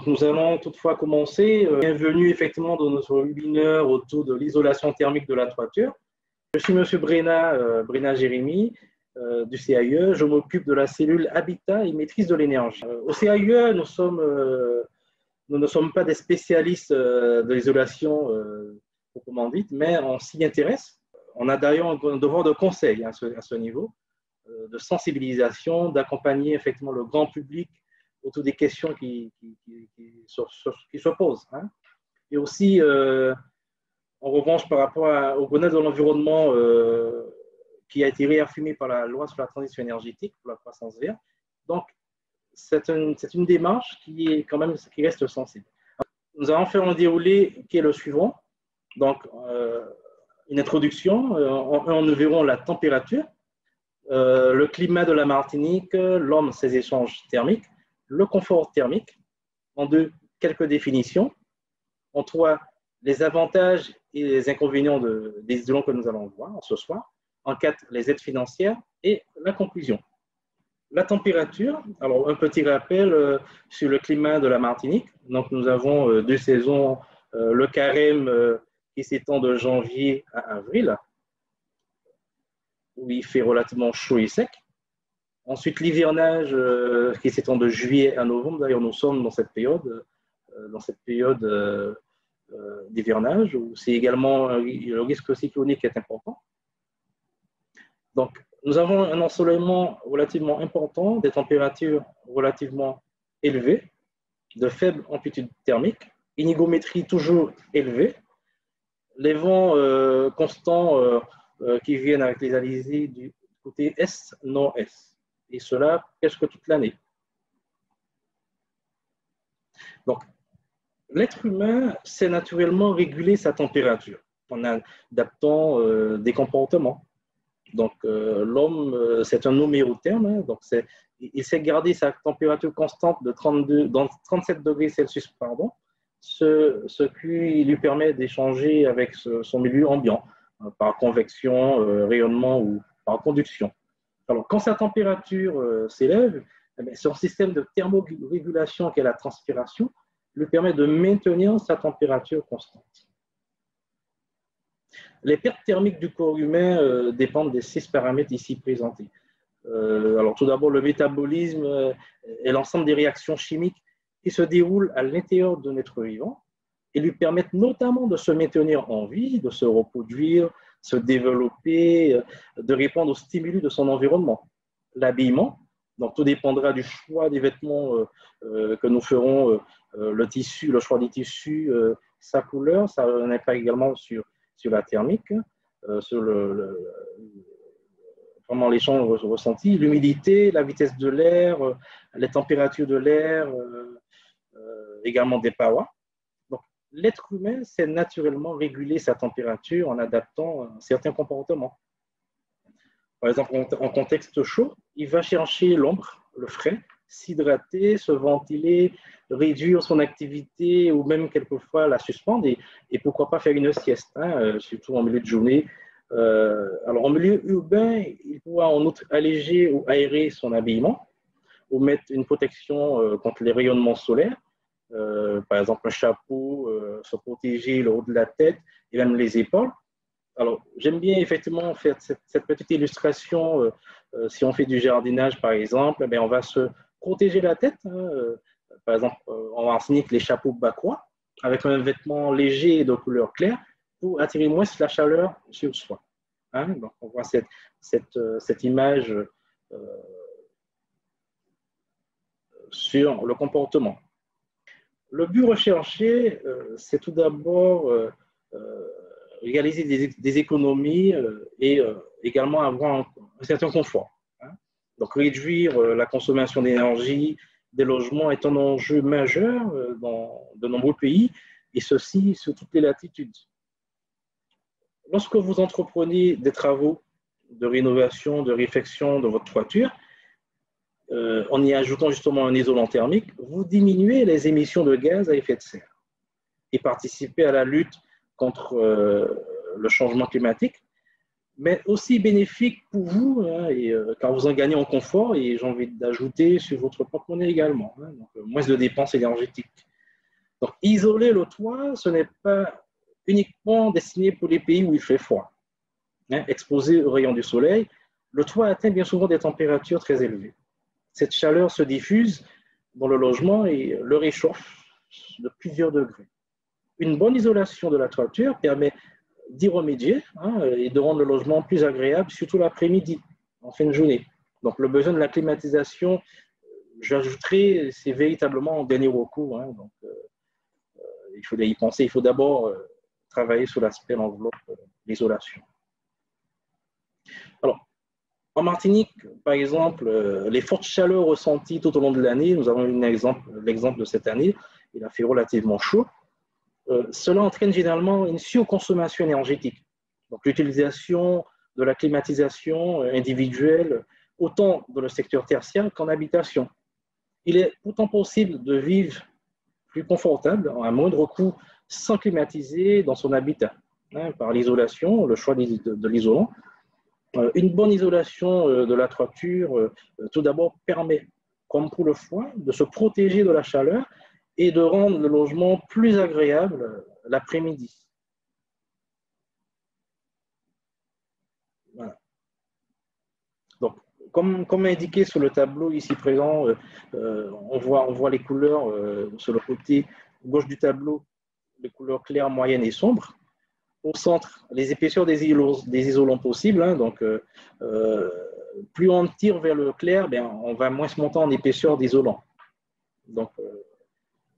Donc, nous allons toutefois commencer. Bienvenue effectivement dans notre webinaire autour de l'isolation thermique de la toiture. Je suis M. Brena Jérémy du CAIE. Je m'occupe de la cellule Habitat et Maîtrise de l'énergie. Au CAIE, nous ne sommes pas des spécialistes de l'isolation proprement dite, mais on s'y intéresse. On a d'ailleurs un devoir de conseil à ce niveau, de sensibilisation, d'accompagner effectivement le grand public autour des questions qui se posent. Hein. Et aussi, en revanche, par rapport au bien-être de l'environnement qui a été réaffirmé par la loi sur la transition énergétique pour la croissance verte. Donc, c'est une démarche qui reste sensible. Nous allons faire un déroulé qui est le suivant. Donc, une introduction. Nous verrons la température, le climat de la Martinique, l'homme, ses échanges thermiques, le confort thermique. En deux, quelques définitions. En trois, les avantages et les inconvénients des isolants que nous allons voir ce soir. En quatre, les aides financières et la conclusion. La température, alors un petit rappel sur le climat de la Martinique. Donc, nous avons deux saisons, le carême qui s'étend de janvier à avril, où il fait relativement chaud et sec. Ensuite, l'hivernage qui s'étend de juillet à novembre. D'ailleurs, nous sommes dans cette période d'hivernage, où c'est également le risque cyclonique est important. Donc, nous avons un ensoleillement relativement important, des températures relativement élevées, de faibles amplitudes thermiques, une hygrométrie toujours élevée, les vents constants qui viennent avec les alizés du côté est-nord-est. Et cela presque toute l'année. Donc, l'être humain sait naturellement réguler sa température en adaptant des comportements. Donc, l'homme, c'est un numérotherme, hein, donc il sait garder sa température constante de 37 degrés Celsius, ce qui lui permet d'échanger avec son milieu ambiant, par convection, rayonnement ou par conduction. Alors, quand sa température s'élève, son système de thermorégulation, qui est la transpiration, lui permet de maintenir sa température constante. Les pertes thermiques du corps humain dépendent des 6 paramètres ici présentés. Alors, tout d'abord, le métabolisme est l'ensemble des réactions chimiques qui se déroulent à l'intérieur d'un être vivant et lui permettent notamment de se maintenir en vie, de se reproduire, se développer, de répondre aux stimuli de son environnement. L'habillement, donc tout dépendra du choix des vêtements que nous ferons, le choix des tissus, sa couleur, ça a un impact également sur la thermique, sur vraiment l'échange ressenti, l'humidité, la vitesse de l'air, les températures de l'air, également des parois. Donc, l'être humain sait naturellement réguler sa température en adaptant certains comportements. Par exemple, en contexte chaud, il va chercher l'ombre, le frais, s'hydrater, se ventiler, réduire son activité ou même quelquefois la suspendre et pourquoi pas faire une sieste, hein, surtout en milieu de journée. Alors en milieu urbain, il pourra en outre alléger ou aérer son habillement ou mettre une protection contre les rayonnements solaires, par exemple un chapeau, se protéger le haut de la tête et même les épaules. Alors, j'aime bien effectivement faire cette petite illustration. Si on fait du jardinage, par exemple, on va se protéger la tête. Hein, par exemple, on va enseigner que les chapeaux bas-croix, avec un vêtement léger et de couleur claire, pour attirer moins la chaleur sur soi. Hein, donc, on voit cette image sur le comportement. Le but recherché, c'est tout d'abord réaliser des économies et également avoir un certain confort. Hein. Donc, réduire la consommation d'énergie des logements est un enjeu majeur dans de nombreux pays, et ceci sur toutes les latitudes. Lorsque vous entreprenez des travaux de rénovation, de réfection de votre toiture, en y ajoutant justement un isolant thermique, vous diminuez les émissions de gaz à effet de serre et participez à la lutte contre le changement climatique, mais aussi bénéfique pour vous, hein, car vous en gagnez en confort et j'ai envie d'ajouter sur votre porte-monnaie également. Hein, donc, moins de dépenses énergétiques. Donc, isoler le toit, ce n'est pas uniquement destiné pour les pays où il fait froid. Exposé aux rayons du soleil, le toit atteint bien souvent des températures très élevées. Cette chaleur se diffuse dans le logement et le réchauffe de plusieurs degrés. Une bonne isolation de la toiture permet d'y remédier et de rendre le logement plus agréable, surtout l'après-midi, en fin de journée. Donc, le besoin de la climatisation, j'ajouterais, c'est véritablement en dernier recours. Donc, il faut y penser. Il faut d'abord travailler sur l'aspect l'enveloppe, l'isolation. Alors, en Martinique, par exemple, les fortes chaleurs ressenties tout au long de l'année, nous avons l'exemple de cette année, il a fait relativement chaud. Cela entraîne généralement une surconsommation énergétique. Donc, l'utilisation de la climatisation individuelle, autant dans le secteur tertiaire qu'en habitation. Il est pourtant possible de vivre plus confortable, à moindre coût, sans climatiser dans son habitat, par l'isolation, le choix de l'isolant. Une bonne isolation de la toiture, tout d'abord, permet, comme pour le froid, de se protéger de la chaleur et de rendre le logement plus agréable l'après-midi. Voilà. Donc, comme indiqué sur le tableau ici présent, on voit les couleurs sur le côté gauche du tableau, les couleurs claires, moyennes et sombres. Au centre, les épaisseurs des isolants possibles. Donc, plus on tire vers le clair, on va moins se monter en épaisseur d'isolant. Donc,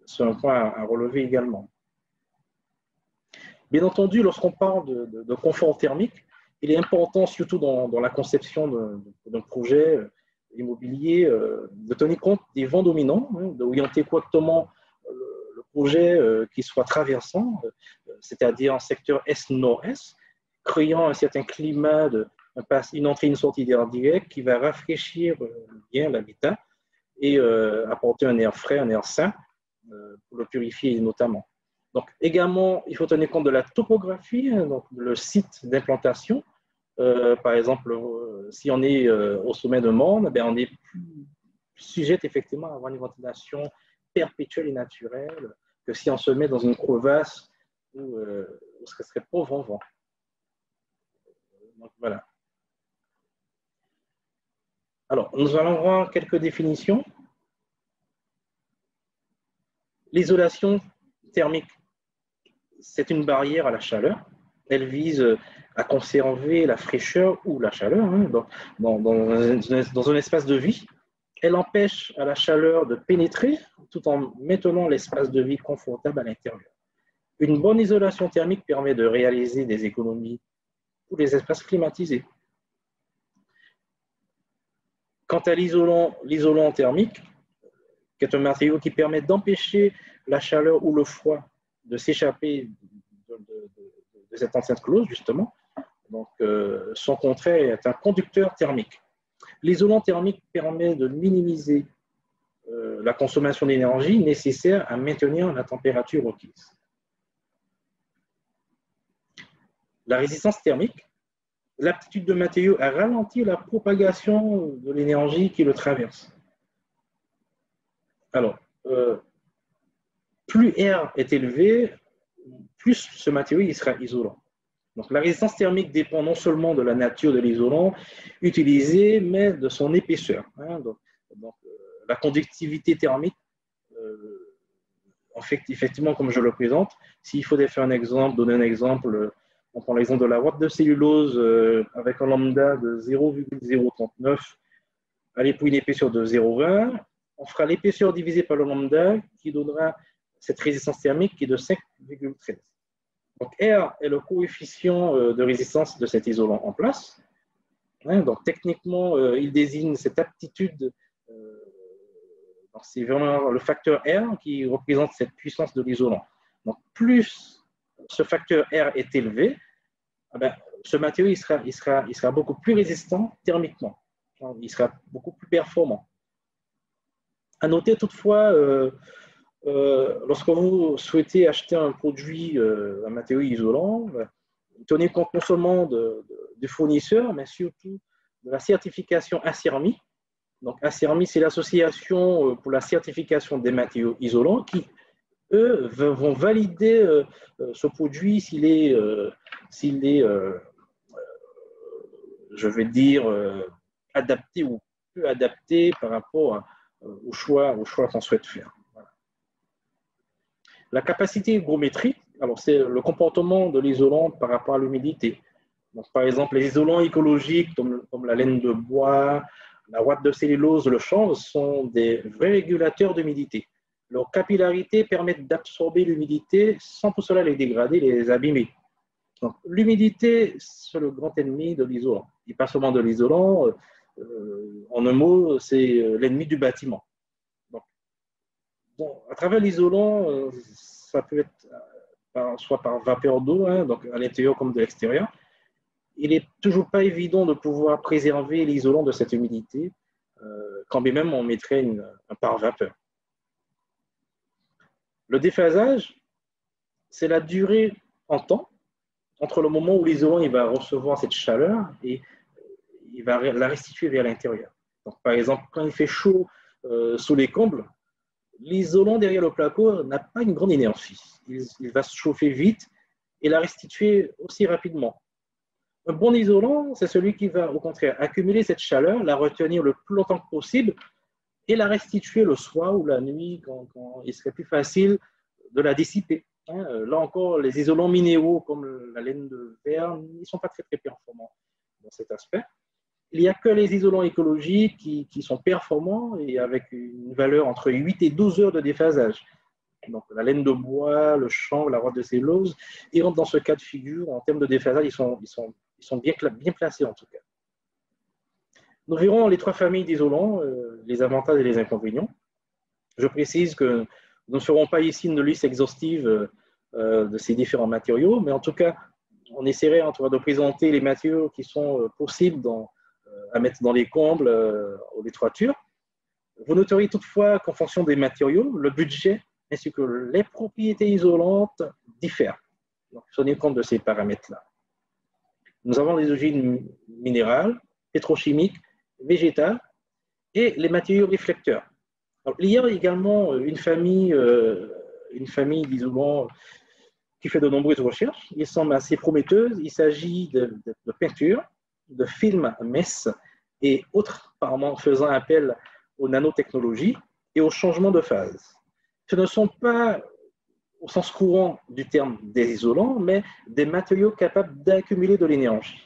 c'est un point à relever également. Bien entendu, lorsqu'on parle de confort thermique, il est important, surtout dans la conception d'un projet immobilier, de tenir compte des vents dominants, d'orienter correctement le projet qui soit traversant, c'est-à-dire en secteur est-nord-est, créant un certain climat, une entrée et une sortie d'air direct qui va rafraîchir bien l'habitat et apporter un air frais, un air sain, pour le purifier notamment. Donc également, il faut tenir compte de la topographie, donc le site d'implantation. Par exemple, si on est au sommet d'un morne, on est plus sujet effectivement à avoir une ventilation perpétuelle et naturelle que si on se met dans une crevasse où ce serait pauvre en vent. Donc voilà. Alors, nous allons voir quelques définitions. L'isolation thermique, c'est une barrière à la chaleur. Elle vise à conserver la fraîcheur ou la chaleur dans un espace de vie. Elle empêche à la chaleur de pénétrer tout en maintenant l'espace de vie confortable à l'intérieur. Une bonne isolation thermique permet de réaliser des économies pour les espaces climatisés. Quant à l'isolant thermique, qui est un matériau qui permet d'empêcher la chaleur ou le froid de s'échapper de cette enceinte close, justement. Donc, son contraire est un conducteur thermique. L'isolant thermique permet de minimiser la consommation d'énergie nécessaire à maintenir la température requise. La résistance thermique, l'aptitude de matériau à ralentir la propagation de l'énergie qui le traverse. Alors, plus R est élevé, plus ce matériau il sera isolant. Donc, la résistance thermique dépend non seulement de la nature de l'isolant utilisé, mais de son épaisseur. La conductivité thermique, en fait, effectivement, comme je le présente, s'il faut faire un exemple, donner un exemple, on prend l'exemple de la ouate de cellulose avec un lambda de 0,039, allez pour une épaisseur de 0,20, on fera l'épaisseur divisée par le lambda qui donnera cette résistance thermique qui est de 5,13. Donc, R est le coefficient de résistance de cet isolant en place. Donc, techniquement, il désigne cette aptitude. C'est vraiment le facteur R qui représente cette puissance de l'isolant. Donc, plus ce facteur R est élevé, ce matériau il sera beaucoup plus résistant thermiquement. Il sera beaucoup plus performant. À noter toutefois, lorsque vous souhaitez acheter un produit, un matériau isolant, tenez compte non seulement du fournisseur, mais surtout de la certification ACERMI. Donc, ACERMI, c'est l'association pour la certification des matériaux isolants qui eux vont valider ce produit s'il est je vais dire, adapté ou peu adapté par rapport au choix qu'on souhaite faire. Voilà. La capacité hygrométrique, alors c'est le comportement de l'isolant par rapport à l'humidité. Donc, par exemple, les isolants écologiques comme la laine de bois, la ouate de cellulose, le chanvre sont des vrais régulateurs d'humidité. Leur capillarité permet d'absorber l'humidité sans pour cela les dégrader, les abîmer. L'humidité, c'est le grand ennemi de l'isolant. Et pas seulement de l'isolant, en un mot, c'est l'ennemi du bâtiment. Donc, bon, à travers l'isolant, ça peut être soit par vapeur d'eau, hein, donc à l'intérieur comme de l'extérieur. Il n'est toujours pas évident de pouvoir préserver l'isolant de cette humidité, quand bien même on mettrait un pare-vapeur. Le déphasage, c'est la durée en temps entre le moment où l'isolant il va recevoir cette chaleur et il va la restituer vers l'intérieur. Donc, par exemple, quand il fait chaud sous les combles, l'isolant derrière le placo n'a pas une grande énergie. Il va se chauffer vite et la restituer aussi rapidement. Un bon isolant, c'est celui qui va au contraire accumuler cette chaleur, la retenir le plus longtemps que possible et la restituer le soir ou la nuit quand il serait plus facile de la dissiper. Là encore, les isolants minéraux comme la laine de verre, ils ne sont pas très, très performants dans cet aspect. Il n'y a que les isolants écologiques qui sont performants et avec une valeur entre 8 et 12 heures de déphasage. Donc, la laine de bois, le chanvre, la ouate de cellulose, ils rentrent dans ce cas de figure. En termes de déphasage, ils sont bien placés en tout cas. Nous verrons les trois familles d'isolants, les avantages et les inconvénients. Je précise que nous ne ferons pas ici une liste exhaustive de ces différents matériaux, mais en tout cas, on essaierait en tout cas de présenter les matériaux qui sont possibles à mettre dans les combles ou les toitures. Vous noterez toutefois qu'en fonction des matériaux, le budget ainsi que les propriétés isolantes diffèrent. Donc, tenez compte de ces paramètres-là. Nous avons les origines minérales, pétrochimiques, végétales et les matériaux réflecteurs. Alors, il y a également une famille d'isolants qui fait de nombreuses recherches. Ils semblent assez prometteuses. Il s'agit de peintures, de films MES et autres, apparemment faisant appel aux nanotechnologies et au changement de phase. Ce ne sont pas, au sens courant du terme, des isolants, mais des matériaux capables d'accumuler de l'énergie.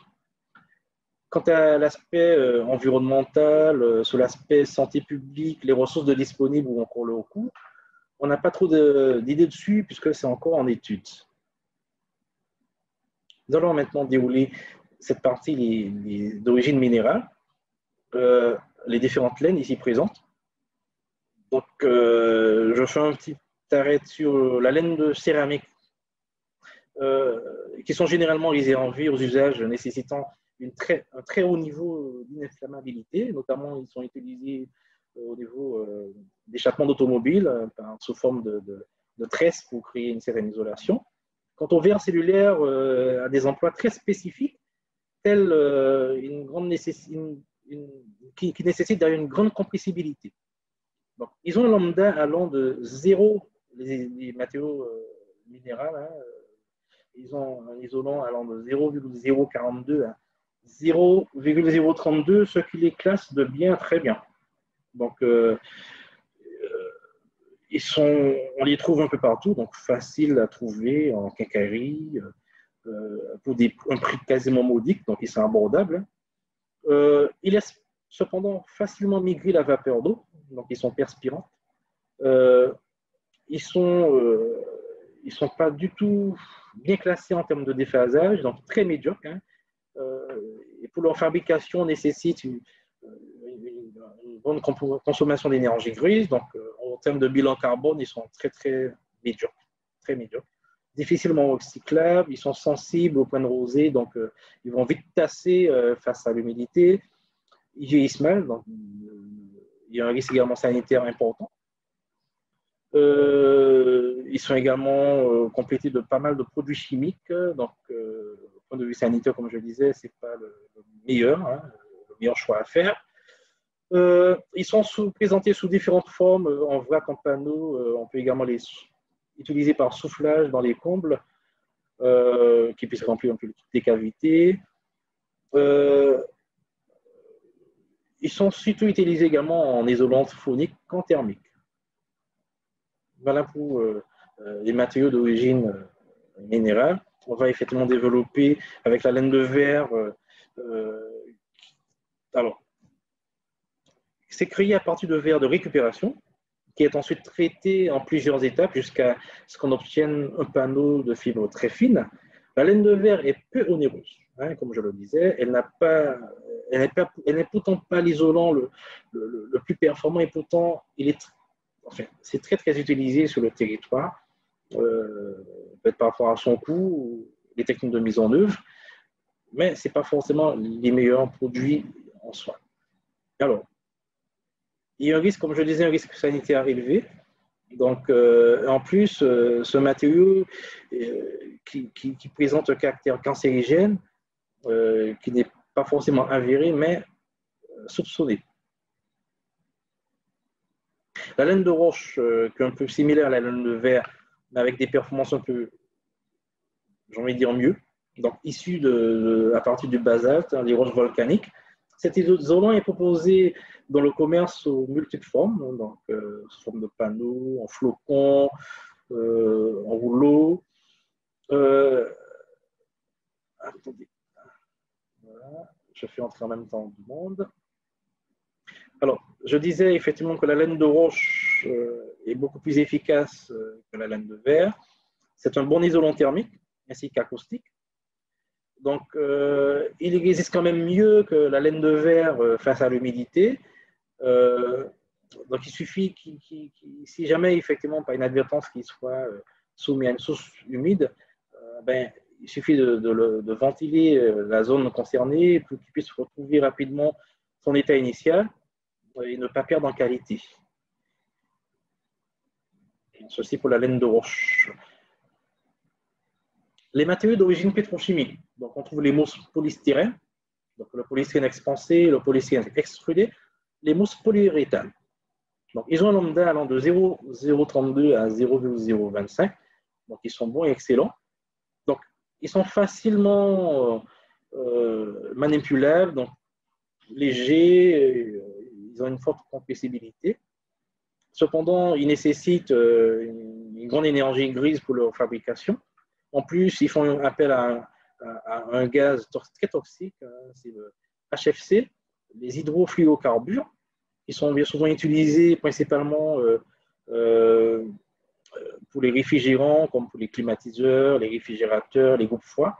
Quant à l'aspect environnemental, sur l'aspect santé publique, les ressources disponibles ou encore le coût, on n'a pas trop d'idées dessus puisque c'est encore en étude. Nous allons maintenant dérouler cette partie d'origine minérale, les différentes laines ici présentes. Donc, je fais un petit arrêt sur la laine de céramique, qui sont généralement réservées aux usages nécessitant un très haut niveau d'inflammabilité. Notamment, ils sont utilisés au niveau d'échappement d'automobile sous forme de tresse pour créer une certaine isolation. Quant au verre cellulaire, a des emplois très spécifiques, tels qui nécessitent une grande compressibilité. Donc, ils ont un lambda allant de 0, les matériaux minéraux, ils ont un isolant allant de 0,042 à 0,032, ce qui les classe de bien très bien. Donc, on les trouve un peu partout, donc facile à trouver en quincaillerie, pour un prix quasiment modique, donc ils sont abordables. Ils laissent cependant facilement migrer la vapeur d'eau, donc ils sont perspirants. Ils sont pas du tout bien classés en termes de déphasage, donc très médiocres. Et pour leur fabrication, nécessite une bonne consommation d'énergie grise. Donc, en termes de bilan carbone, ils sont très médiocres, très médiocres. Difficilement recyclables, ils sont sensibles au point de rosée, donc ils vont vite tasser face à l'humidité. Ils vieillissent mal, donc il y a un risque également sanitaire important. Ils sont également complétés de pas mal de produits chimiques, donc au point de vue sanitaire, comme je le disais, ce n'est pas le meilleur choix à faire. Ils sont présentés sous différentes formes, en vrac, en panneau. On peut également utilisés par soufflage dans les combles qui puissent remplir un peu toutes les cavités. Ils sont surtout utilisés également en isolant phonique qu'en thermique. Voilà pour les matériaux d'origine minérale. On va effectivement développer avec la laine de verre. Alors, c'est créé à partir de verre de récupération qui est ensuite traité en plusieurs étapes jusqu'à ce qu'on obtienne un panneau de fibres très fines. La laine de verre est peu onéreuse, hein, comme je le disais. Elle n'est pourtant pas l'isolant le plus performant et pourtant c'est très très utilisé sur le territoire, peut-être par rapport à son coût, les techniques de mise en œuvre, mais ce n'est pas forcément les meilleurs produits en soi. Alors, il y a un risque, comme je disais, un risque sanitaire élevé. Donc, en plus, ce matériau qui présente un caractère cancérigène, qui n'est pas forcément avéré, mais soupçonné. La laine de roche, qui est un peu similaire à la laine de verre, mais avec des performances un peu, j'ai envie de dire, mieux, donc issue à partir du basalte, hein, des roches volcaniques. Cet isolant est proposé dans le commerce aux multiples formes, donc sous forme de panneaux, en flocons, en rouleaux. Attendez, voilà, je fais entrer en même temps du monde. Alors, je disais effectivement que la laine de roche est beaucoup plus efficace que la laine de verre. C'est un bon isolant thermique ainsi qu'acoustique. Donc, il résiste quand même mieux que la laine de verre face à l'humidité. Donc, il suffit si jamais, effectivement, par inadvertance, qu'il soit soumis à une source humide, il suffit de ventiler la zone concernée pour qu'il puisse retrouver rapidement son état initial et ne pas perdre en qualité. Ceci pour la laine de roche. Les matériaux d'origine pétrochimique. Donc, on trouve les mousses polystyrène, donc le polystyrène expansé, le polystyrène extrudé, les mousses polyuréthane. Donc, ils ont un lambda allant de 0,032 à 0,025. Donc, ils sont bons et excellents. Donc, ils sont facilement manipulables, donc légers, ils ont une forte compressibilité. Cependant, ils nécessitent une grande énergie grise pour leur fabrication. En plus, ils font appel à un gaz très toxique, c'est le HFC, les hydrofluorocarbures, qui sont bien souvent utilisés principalement pour les réfrigérants, comme pour les climatiseurs, les réfrigérateurs, les groupes froids.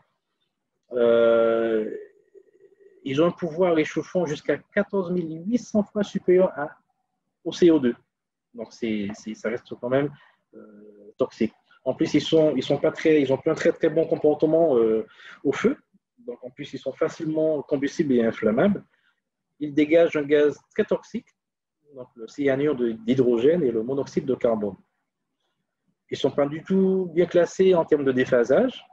Ils ont un pouvoir réchauffant jusqu'à 14 800 fois supérieur au CO2. Donc, ça reste quand même toxique. En plus, ils ont un très très bon comportement au feu. Donc, en plus, ils sont facilement combustibles et inflammables. Ils dégagent un gaz très toxique, donc le cyanure d'hydrogène et le monoxyde de carbone. Ils ne sont pas du tout bien classés en termes de déphasage.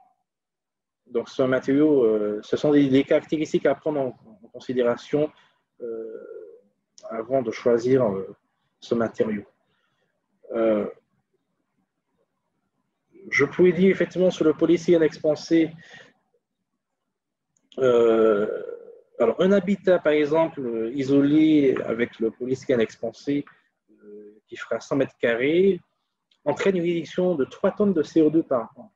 Donc, c'est un matériau, ce sont des caractéristiques à prendre en considération avant de choisir ce matériau. Je pourrais dire effectivement sur le polystyrène expansé, alors un habitat par exemple isolé avec le polystyrène expansé qui fera 100 mètres carrés entraîne une réduction de 3 tonnes de CO2 par an.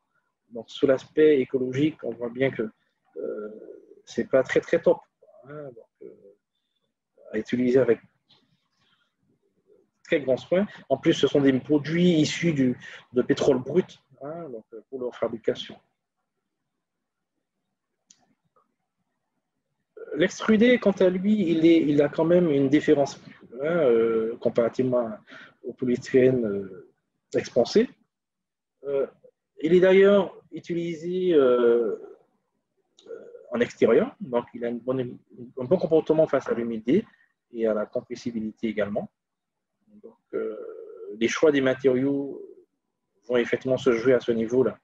Donc sur l'aspect écologique, on voit bien que c'est pas très très top, hein, donc, à utiliser avec très grand soin. En plus, ce sont des produits issus de pétrole brut, hein, donc, pour leur fabrication. L'extrudé, quant à lui, il a quand même une différence comparativement au polystyrène expansé. Il est d'ailleurs utilisé en extérieur, donc il a un bon comportement face à l'humidité et à la compressibilité également. Donc, les choix des matériaux vont effectivement se jouer à ce niveau-là.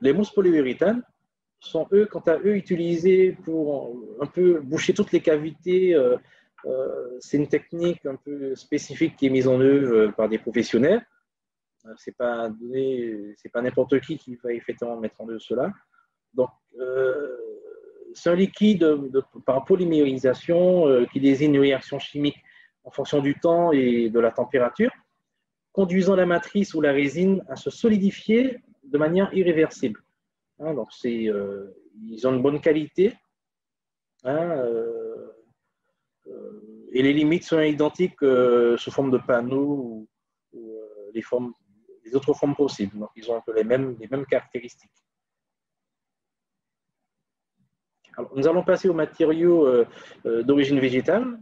Les mousses polyuréthanes sont, quant à eux, utilisés pour un peu boucher toutes les cavités C'est une technique un peu spécifique qui est mise en œuvre par des professionnels. C'est pas n'importe qui va effectivement mettre en œuvre cela. Donc, c'est un liquide par polymérisation qui désigne une réaction chimique en fonction du temps et de la température, conduisant la matrice ou la résine à se solidifier de manière irréversible. Hein, donc, ils ont une bonne qualité. Hein, et les limites sont identiques sous forme de panneaux ou les autres formes possibles. Donc, ils ont un peu les mêmes caractéristiques. Alors, nous allons passer aux matériaux d'origine végétale.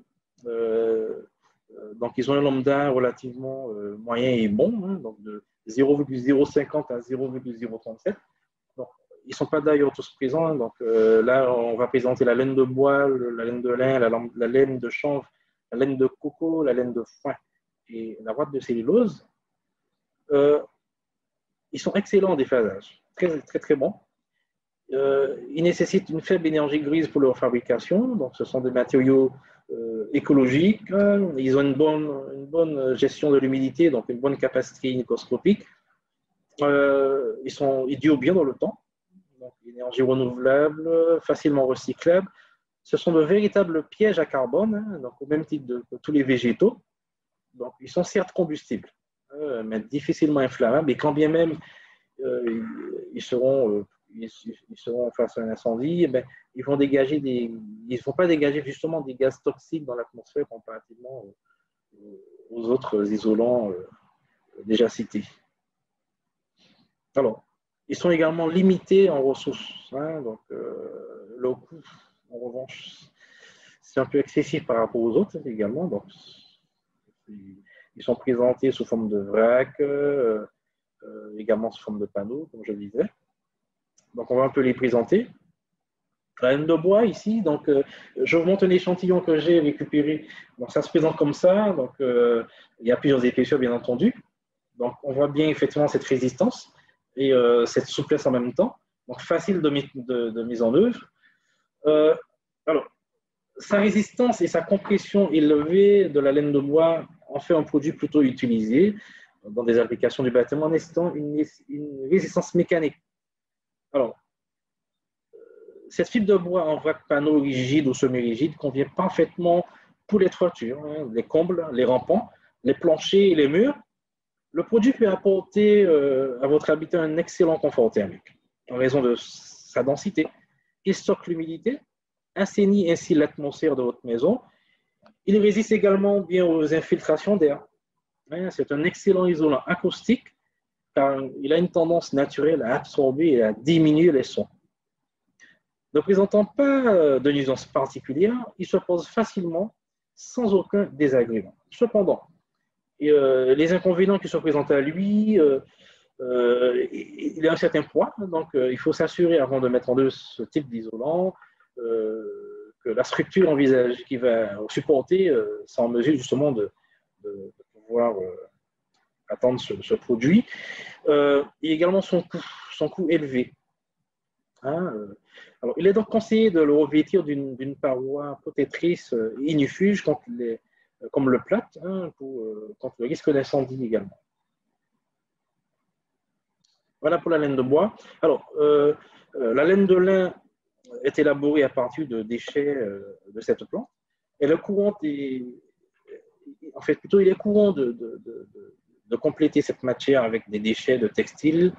Donc, ils ont un lambda relativement moyen et bon, hein, donc de 0,050 à 0,037. Donc, ils ne sont pas d'ailleurs tous présents. Hein, donc, là, on va présenter la laine de bois, la laine de lin, la laine de chanvre, la laine de coco, la laine de foin et la ouate de cellulose. Ils sont excellents en déphasage, très, très, très bons. Ils nécessitent une faible énergie grise pour leur fabrication. Donc, ce sont des matériaux écologiques. Ils ont une bonne gestion de l'humidité, donc une bonne capacité hygroscopique. Ils durent bien dans le temps. Donc, énergie renouvelable, facilement recyclable. Ce sont de véritables pièges à carbone, hein, donc au même titre que tous les végétaux. Donc, ils sont certes combustibles, mais difficilement inflammables. Et quand bien même ils seront face à un incendie, ben, ils ne vont pas dégager justement des gaz toxiques dans l'atmosphère comparativement aux autres isolants déjà cités. Alors, ils sont également limités en ressources. Hein, donc, le coût, en revanche, c'est un peu excessif par rapport aux autres également. Donc, ils sont présentés sous forme de vrac, également sous forme de panneaux, comme je le disais. Donc, on va un peu les présenter. La laine de bois, ici, donc, je vous montre un échantillon que j'ai récupéré. Donc, ça se présente comme ça. Donc, il y a plusieurs épaisseurs, bien entendu. Donc, on voit bien effectivement cette résistance et cette souplesse en même temps. Donc, facile de mise en œuvre. Alors, sa résistance et sa compression élevée de la laine de bois en fait un produit plutôt utilisé dans des applications du bâtiment nécessitant une résistance mécanique. Alors, cette fibre de bois en vrac panneau rigide ou semi-rigide convient parfaitement pour les toitures, hein, les combles, les rampants, les planchers et les murs. Le produit peut apporter à votre habitat un excellent confort thermique en raison de sa densité. Il stocke l'humidité, assainit ainsi l'atmosphère de votre maison. Il résiste également bien aux infiltrations d'air. C'est un excellent isolant acoustique car il a une tendance naturelle à absorber et à diminuer les sons. Ne présentant pas de nuisance particulière, il se pose facilement sans aucun désagrément. Cependant, les inconvénients qui se présentent à lui, il a un certain poids, donc il faut s'assurer avant de mettre en œuvre ce type d'isolant que la structure envisagée qui va supporter soit en mesure justement de pouvoir attendre ce produit. Et également son coût élevé. Hein, alors, il est donc conseillé de le revêtir d'une paroi protectrice ignifuge comme le plâtre, hein, contre le risque d'incendie également. Voilà pour la laine de bois. Alors, la laine de lin est élaborée à partir de déchets de cette plante. Et le courant il est courant de compléter cette matière avec des déchets de textiles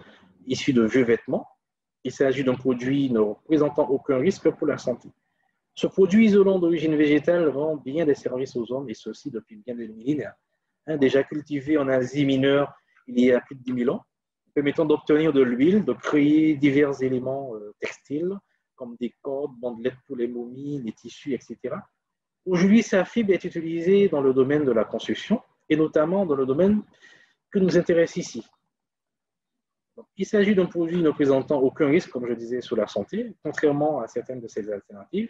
issus de vieux vêtements. Il s'agit d'un produit ne représentant aucun risque pour la santé. Ce produit isolant d'origine végétale rend bien des services aux hommes, et ceci depuis bien des millénaires. Déjà cultivé en Asie mineure il y a plus de 10 000 ans, permettant d'obtenir de l'huile, de créer divers éléments textiles, comme des cordes, bandelettes pour les momies, les tissus, etc. Aujourd'hui, sa fibre est utilisée dans le domaine de la construction, et notamment dans le domaine que nous intéresse ici. Donc, il s'agit d'un produit ne présentant aucun risque, comme je disais, sur la santé, contrairement à certaines de ses alternatives.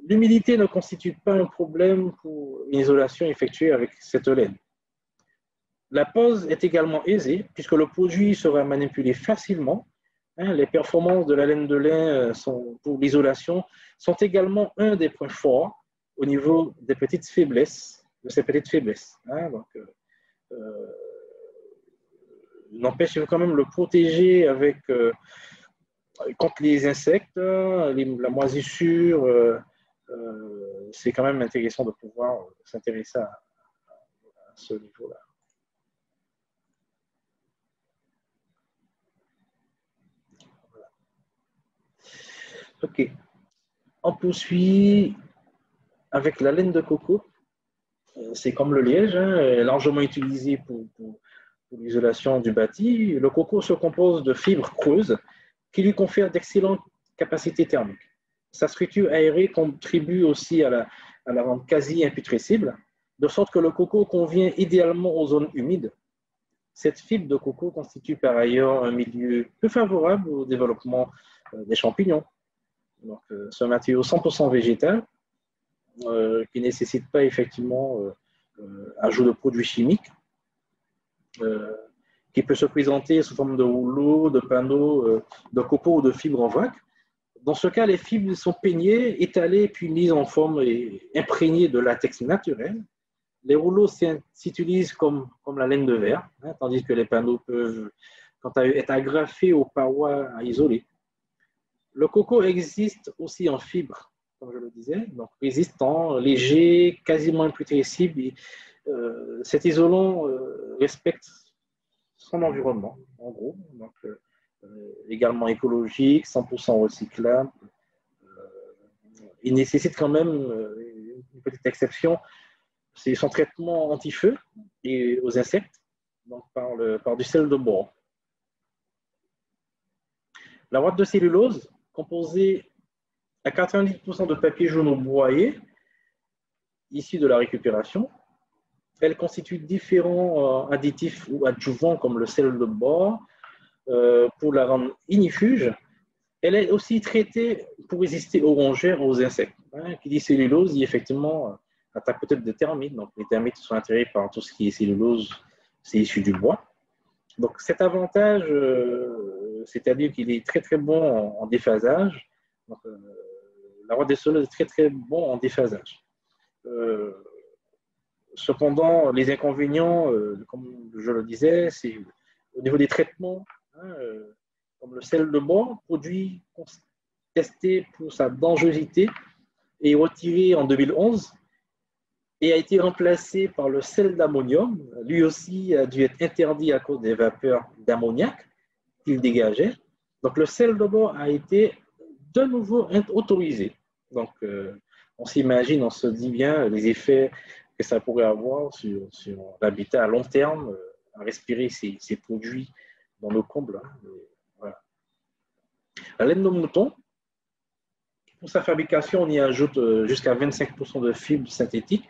L'humidité ne constitue pas un problème pour une isolation effectuée avec cette laine. La pose est également aisée, puisque le produit sera manipulé facilement. Les performances de la laine de lin pour l'isolation sont également un des points forts. au niveau des petites faiblesses, de ces petites faiblesses. Hein, donc, n'empêche, il faut quand même le protéger avec, contre les insectes, la moisissure. C'est quand même intéressant de pouvoir s'intéresser à ce niveau-là. Voilà. OK. On poursuit avec la laine de coco. C'est comme le liège, hein, largement utilisé pour l'isolation du bâti. Le coco se compose de fibres creuses qui lui confèrent d'excellentes capacités thermiques. Sa structure aérée contribue aussi à la rendre quasi imputrescible, de sorte que le coco convient idéalement aux zones humides. Cette fibre de coco constitue par ailleurs un milieu peu favorable au développement des champignons. Donc, c'est un matériau 100% végétal qui ne nécessite pas effectivement ajout de produits chimiques, qui peut se présenter sous forme de rouleaux, de panneaux, de copeaux ou de fibres en vrac. Dans ce cas, les fibres sont peignées, étalées, puis mises en forme et imprégnées de latex naturel. Les rouleaux s'utilisent comme la laine de verre, hein, tandis que les panneaux peuvent, quant à eux, être agrafés aux parois à isoler. Le coco existe aussi en fibre, comme je le disais, donc résistant, léger, quasiment imputrescible. Cet isolant respecte son environnement, en gros, donc également écologique, 100% recyclable. Il nécessite quand même une petite exception, c'est son traitement anti-feu et aux insectes, donc par du sel de bore. La ouate de cellulose, composée à 90% de papier jaune broyé, issu de la récupération, elle constitue différents additifs ou adjuvants comme le sel de bore pour la rendre ignifuge. Elle est aussi traitée pour résister aux rongeurs, aux insectes. Hein, qui dit cellulose, dit effectivement attaque peut-être des termites. Donc les termites sont attirés par tout ce qui est cellulose, c'est issu du bois. Donc cet avantage, c'est-à-dire qu'il est très très bon en déphasage. Donc, la ouate de cellulose est très très bon en déphasage. Cependant, les inconvénients, comme je le disais, c'est au niveau des traitements, hein, comme le sel de bois, produit testé pour sa dangerosité et retiré en 2011 et a été remplacé par le sel d'ammonium. Lui aussi a dû être interdit à cause des vapeurs d'ammoniac qu'il dégageait. Donc le sel de bois a été de nouveau autorisé. Donc on s'imagine, on se dit bien les effets que ça pourrait avoir sur l'habitat à long terme, à respirer ces produits dans nos combles. Hein. Voilà. La laine de mouton, pour sa fabrication, on y ajoute jusqu'à 25% de fibres synthétiques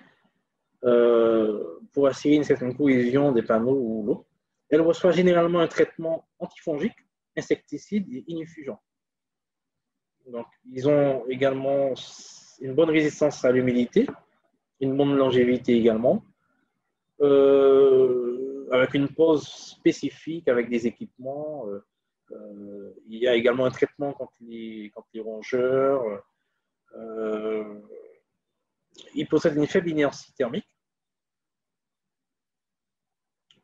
pour assurer une certaine cohésion des panneaux ou l'eau. Elle reçoit généralement un traitement antifongique, insecticide et inifugent. Donc, ils ont également une bonne résistance à l'humidité, une bonne longévité également, avec une pose spécifique, avec des équipements. Il y a également un traitement contre les rongeurs. Il possède une faible inertie thermique.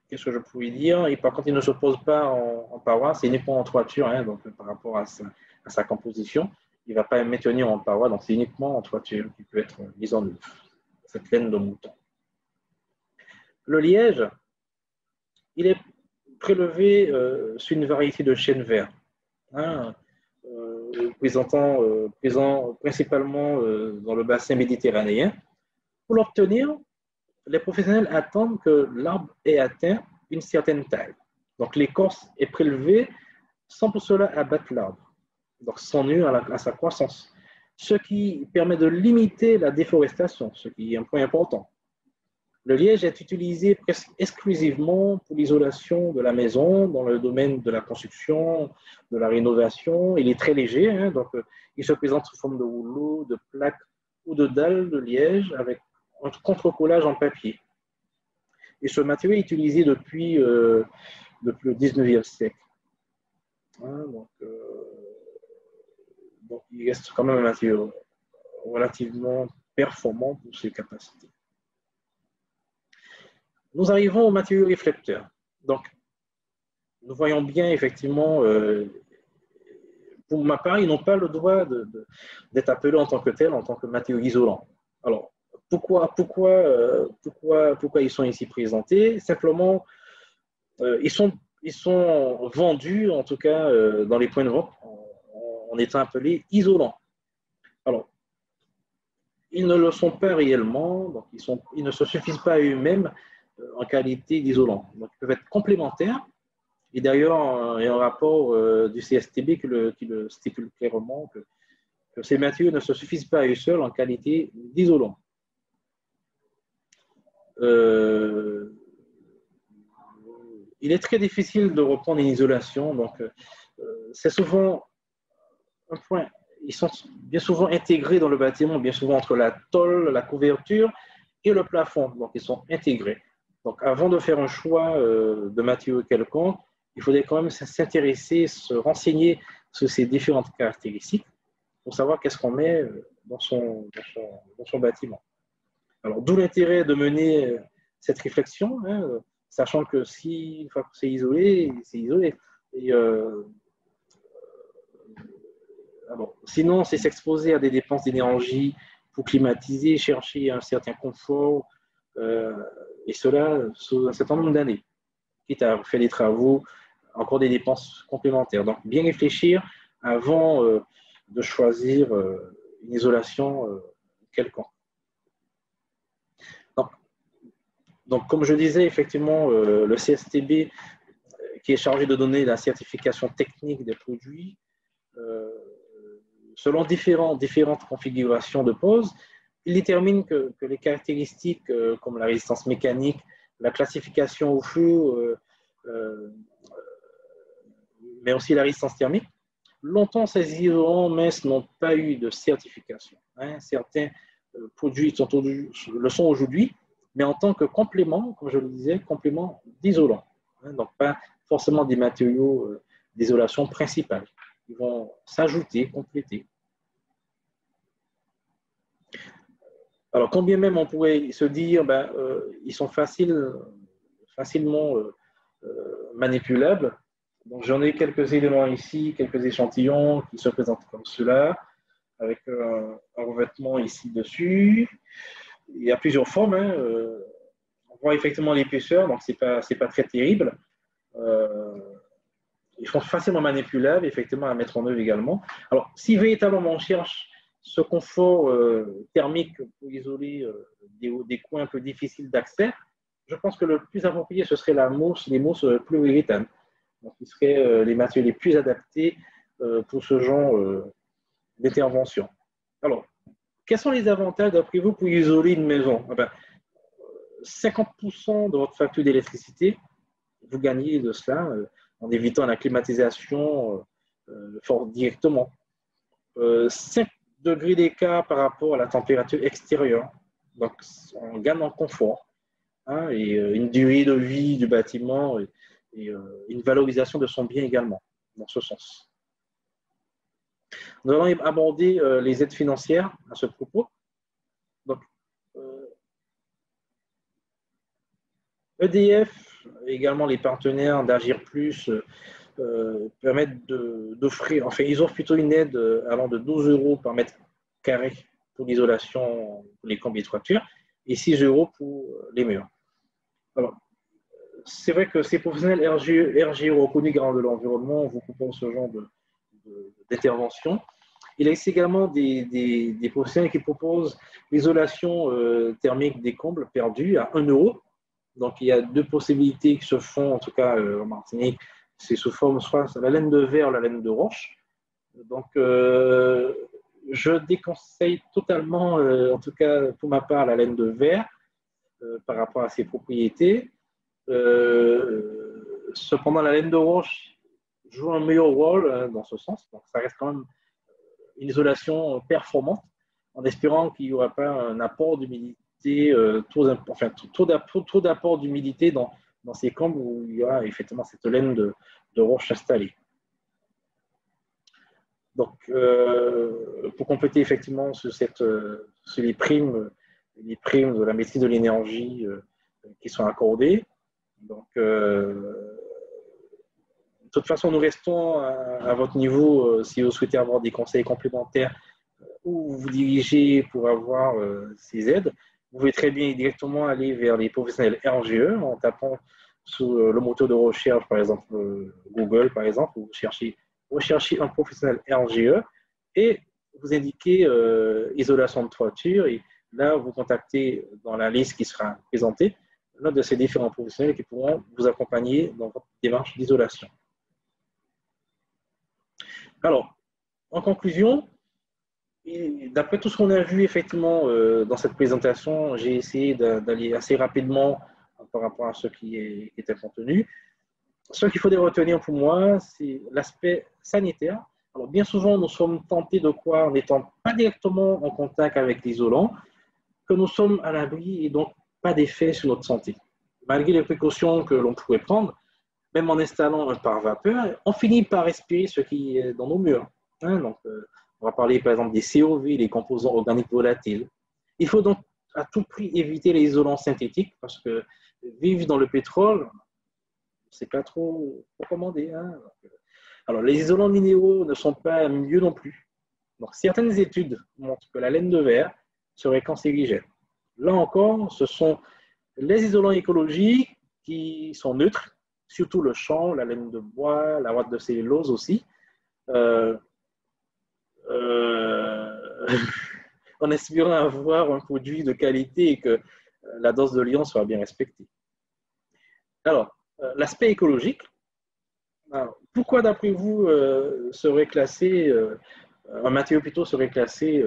Qu'est-ce que je pourrais dire? Et par contre, il ne se pose pas en paroi, c'est uniquement en toiture, hein, donc par rapport à sa composition. Il ne va pas maintenir en paroi, donc c'est uniquement en toiture qui peut être mise en œuvre, cette laine de mouton. Le liège, il est prélevé sur une variété de chêne vert, hein, présent principalement dans le bassin méditerranéen. Pour l'obtenir, les professionnels attendent que l'arbre ait atteint une certaine taille. Donc l'écorce est prélevée sans pour cela abattre l'arbre, donc sans nuire à sa croissance, ce qui permet de limiter la déforestation, ce qui est un point important. Le liège est utilisé presque exclusivement pour l'isolation de la maison, dans le domaine de la construction, de la rénovation. Il est très léger, hein, donc il se présente sous forme de rouleau, de plaques ou de dalles de liège avec un contre-collage en papier. Et ce matériau est utilisé depuis le 19e siècle. Hein, donc, il reste quand même un matériau relativement performant pour ses capacités. Nous arrivons aux matériaux réflecteurs. Donc, nous voyons bien effectivement, pour ma part, ils n'ont pas le droit d'être appelés en tant que tels, en tant que matériaux isolants. Alors, pourquoi ils sont ici présentés? Simplement, ils sont vendus, en tout cas dans les points de vente, en étant appelés isolants. Alors, ils ne le sont pas réellement, donc ils ne se suffisent pas à eux-mêmes en qualité d'isolants. Donc, ils peuvent être complémentaires. Et d'ailleurs, il y a un rapport du CSTB qui le stipule clairement que ces matériaux ne se suffisent pas à eux seuls en qualité d'isolants. Il est très difficile de reprendre une isolation, donc c'est souvent un point. Ils sont bien souvent intégrés dans le bâtiment, bien souvent entre la tôle, la couverture et le plafond. Donc, ils sont intégrés. Donc, avant de faire un choix de matériau quelconque, il faudrait quand même s'intéresser, se renseigner sur ces différentes caractéristiques pour savoir qu'est-ce qu'on met dans son bâtiment. Alors, d'où l'intérêt de mener cette réflexion, hein, sachant que si une fois que c'est isolé, c'est isolé. Et, alors, sinon, c'est s'exposer à des dépenses d'énergie pour climatiser, chercher un certain confort, et cela sur un certain nombre d'années, quitte à faire des travaux, encore des dépenses complémentaires. Donc, bien réfléchir avant de choisir une isolation quelconque. Donc, comme je disais, effectivement, le CSTB, qui est chargé de donner la certification technique des produits, selon différentes configurations de pose, il détermine que les caractéristiques comme la résistance mécanique, la classification au feu, mais aussi la résistance thermique, longtemps ces isolants minces n'ont pas eu de certification. Hein. Certains produits le sont aujourd'hui, mais en tant que complément, comme je le disais, complément d'isolant. Hein. Donc pas forcément des matériaux d'isolation principale. Ils vont s'ajouter, compléter. Alors, quand bien même on pourrait se dire, ils sont facilement manipulables. Donc, j'en ai quelques éléments ici, quelques échantillons qui se présentent comme cela, avec un revêtement ici dessus. Il y a plusieurs formes. Hein. On voit effectivement l'épaisseur, donc c'est pas très terrible. Ils sont facilement manipulables, effectivement, à mettre en œuvre également. Alors, si véritablement on cherche ce confort thermique pour isoler des coins un peu difficiles d'accès, je pense que le plus approprié, ce serait les mousses polyuréthane. Donc, ce seraient les matériaux les plus adaptés pour ce genre d'intervention. Alors, quels sont les avantages, d'après vous, pour isoler une maison? 50% de votre facture d'électricité, vous gagnez de cela en évitant la climatisation directement. 5 degrés d'écart par rapport à la température extérieure. Donc, on gagne en confort, hein, et une durée de vie du bâtiment et une valorisation de son bien également, dans ce sens. Nous allons aborder les aides financières à ce propos. Donc, EDF, également les partenaires d'Agir Plus, permettent d'offrir, enfin, ils offrent plutôt une aide allant de 12 € par mètre carré pour l'isolation pour les combles et toitures et 6 € pour les murs. Alors, c'est vrai que ces professionnels RGE reconnus garants de l'environnement vous proposent ce genre d'intervention. Il existe également des professionnels qui proposent l'isolation thermique des combles perdus à 1 €. Donc, il y a 2 possibilités qui se font, en tout cas en Martinique. C'est sous forme soit la laine de verre ou la laine de roche. Donc, je déconseille totalement, en tout cas pour ma part, la laine de verre par rapport à ses propriétés. Cependant, la laine de roche joue un meilleur rôle dans ce sens. Donc, ça reste quand même une isolation performante, en espérant qu'il n'y aura pas un apport d'humidité, trop d'apport d'humidité dans ces combles où il y a effectivement cette laine de roche installée. Donc, pour compléter effectivement sur les primes de la maîtrise de l'énergie qui sont accordées. Donc, de toute façon, nous restons à votre niveau si vous souhaitez avoir des conseils complémentaires ou vous dirigez pour avoir ces aides. Vous pouvez très bien directement aller vers les professionnels RGE en tapant sur le moteur de recherche, par exemple Google, par exemple, où vous recherchez un professionnel RGE et vous indiquez isolation de toiture et là, vous contactez dans la liste qui sera présentée l'un de ces différents professionnels qui pourront vous accompagner dans votre démarche d'isolation. Alors, en conclusion, d'après tout ce qu'on a vu effectivement dans cette présentation, j'ai essayé d'aller assez rapidement par rapport à ce qui était contenu. Ce qu'il faudrait retenir pour moi, c'est l'aspect sanitaire. Alors, bien souvent, nous sommes tentés de croire, en n'étant pas directement en contact avec l'isolant, que nous sommes à l'abri et donc pas d'effet sur notre santé. Malgré les précautions que l'on pourrait prendre, même en installant un pare-vapeur, on finit par respirer ce qui est dans nos murs. Donc, on va parler par exemple des COV, les composants organiques volatiles. Il faut donc à tout prix éviter les isolants synthétiques parce que vivre dans le pétrole, c'est pas trop recommandé. Alors, les isolants minéraux ne sont pas mieux non plus. Donc, certaines études montrent que la laine de verre serait cancérigène. Là encore, ce sont les isolants écologiques qui sont neutres, surtout le chanvre, la laine de bois, la ouate de cellulose aussi. En espérant avoir un produit de qualité et que la dose de l'ion soit bien respectée. Alors, l'aspect écologique. Alors, pourquoi, d'après vous, un matériau plutôt serait classé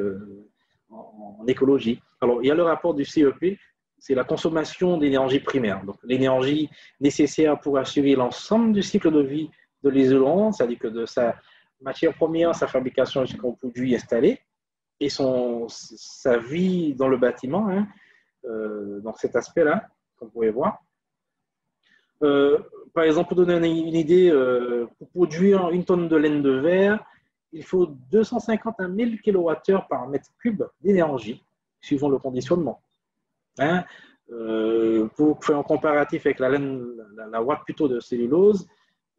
en écologie? Alors, il y a le rapport du CEP, c'est la consommation d'énergie primaire. Donc, l'énergie nécessaire pour assurer l'ensemble du cycle de vie de l'isolant, c'est-à-dire que de sa matière première, sa fabrication jusqu'au produit installé, et sa vie dans le bâtiment, donc cet aspect-là, qu'on pourrait voir. Par exemple, pour donner une idée, pour produire une tonne de laine de verre, il faut 250 à 1000 kWh par mètre cube d'énergie, suivant le conditionnement. Pour faire un comparatif avec la laine, la ouate plutôt de cellulose,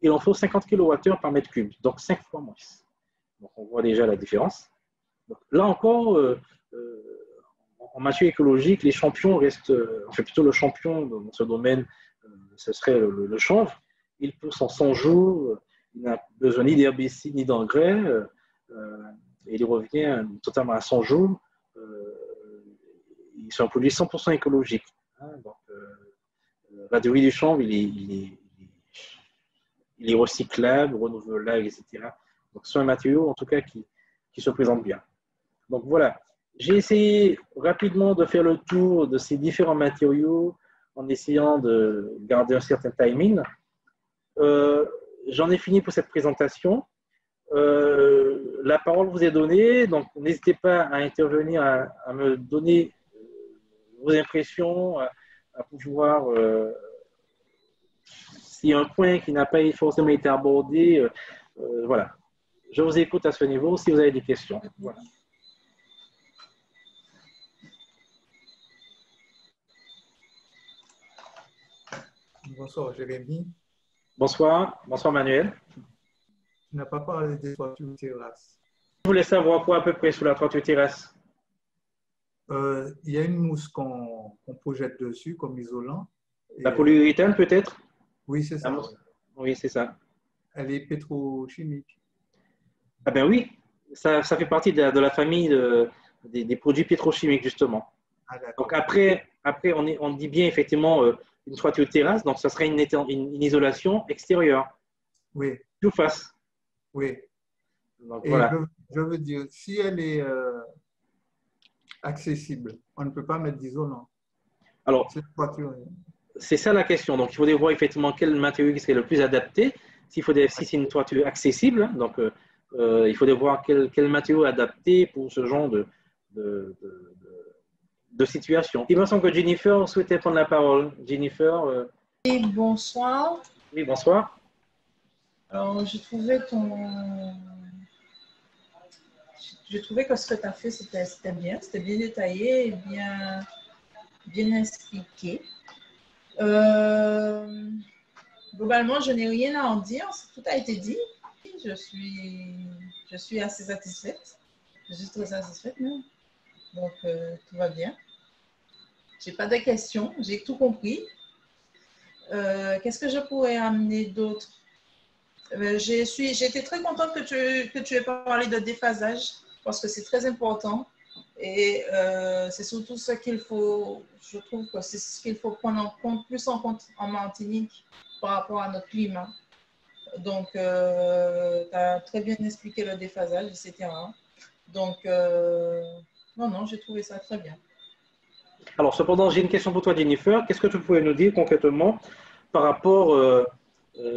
il en faut 50 kWh par mètre cube, donc 5 fois moins. Donc on voit déjà la différence. Donc, là encore, en matière écologique, les champions restent, enfin plutôt le champion dans ce domaine, ce serait le chanvre. Il pousse en 100 jours, il n'a besoin ni d'herbicide ni d'engrais, et il revient totalement à 100 jours. C'est un produit 100% écologique. Donc, la durée du chanvre, il est recyclable, renouvelable, etc. Donc, c'est un matériau, en tout cas, qui se présente bien. Donc, voilà. J'ai essayé rapidement de faire le tour de ces différents matériaux en essayant de garder un certain timing. J'en ai fini pour cette présentation. La parole vous est donnée, donc n'hésitez pas à intervenir, à me donner vos impressions, à pouvoir, s'il y a un point qui n'a pas forcément été abordé, voilà. Je vous écoute à ce niveau si vous avez des questions. Voilà. Bonsoir Jérémy. Bonsoir, bonsoir Manuel. Tu n'as pas parlé des toitures terrasses. Vous voulez savoir quoi à peu près sur la toiture terrasse? Il y a une mousse qu'on projette dessus comme isolant. La polyuréthane peut-être? Oui, c'est ça. Oui, c'est ça. Elle est pétrochimique. Ah ben oui, ça fait partie de la famille des produits pétrochimiques justement. Ah, donc après on dit bien effectivement une toiture terrasse, donc ça serait une isolation extérieure. Oui. Surface. Oui. Donc, et voilà. je veux dire, si elle est accessible, on ne peut pas mettre d'isolant. Alors, c'est ça la question. Donc, il faudrait voir effectivement quel matériau serait le plus adapté. Si c'est une toiture accessible, donc il faudrait voir quel matériau est adapté pour ce genre de situation. Il me semble que Jennifer souhaitait prendre la parole. Jennifer. Oui, bonsoir. Oui, bonsoir. Alors, je trouvais j'ai trouvé que ce que tu as fait, c'était bien détaillé et bien expliqué. Globalement, je n'ai rien à en dire, tout a été dit. Je suis assez satisfaite. Je suis très satisfaite, même. Donc, tout va bien. Je n'ai pas de questions, j'ai tout compris. Qu'est-ce que je pourrais amener d'autre? J'ai été très contente que tu aies parlé de déphasage parce que c'est très important et c'est surtout ce qu'il faut, je trouve que c'est ce qu'il faut prendre en compte, plus en compte en Martinique par rapport à notre climat. Donc, tu as très bien expliqué le déphasage, etc. Donc, non, j'ai trouvé ça très bien. Alors, cependant, j'ai une question pour toi, Jennifer. Qu'est-ce que tu pouvais nous dire concrètement par rapport,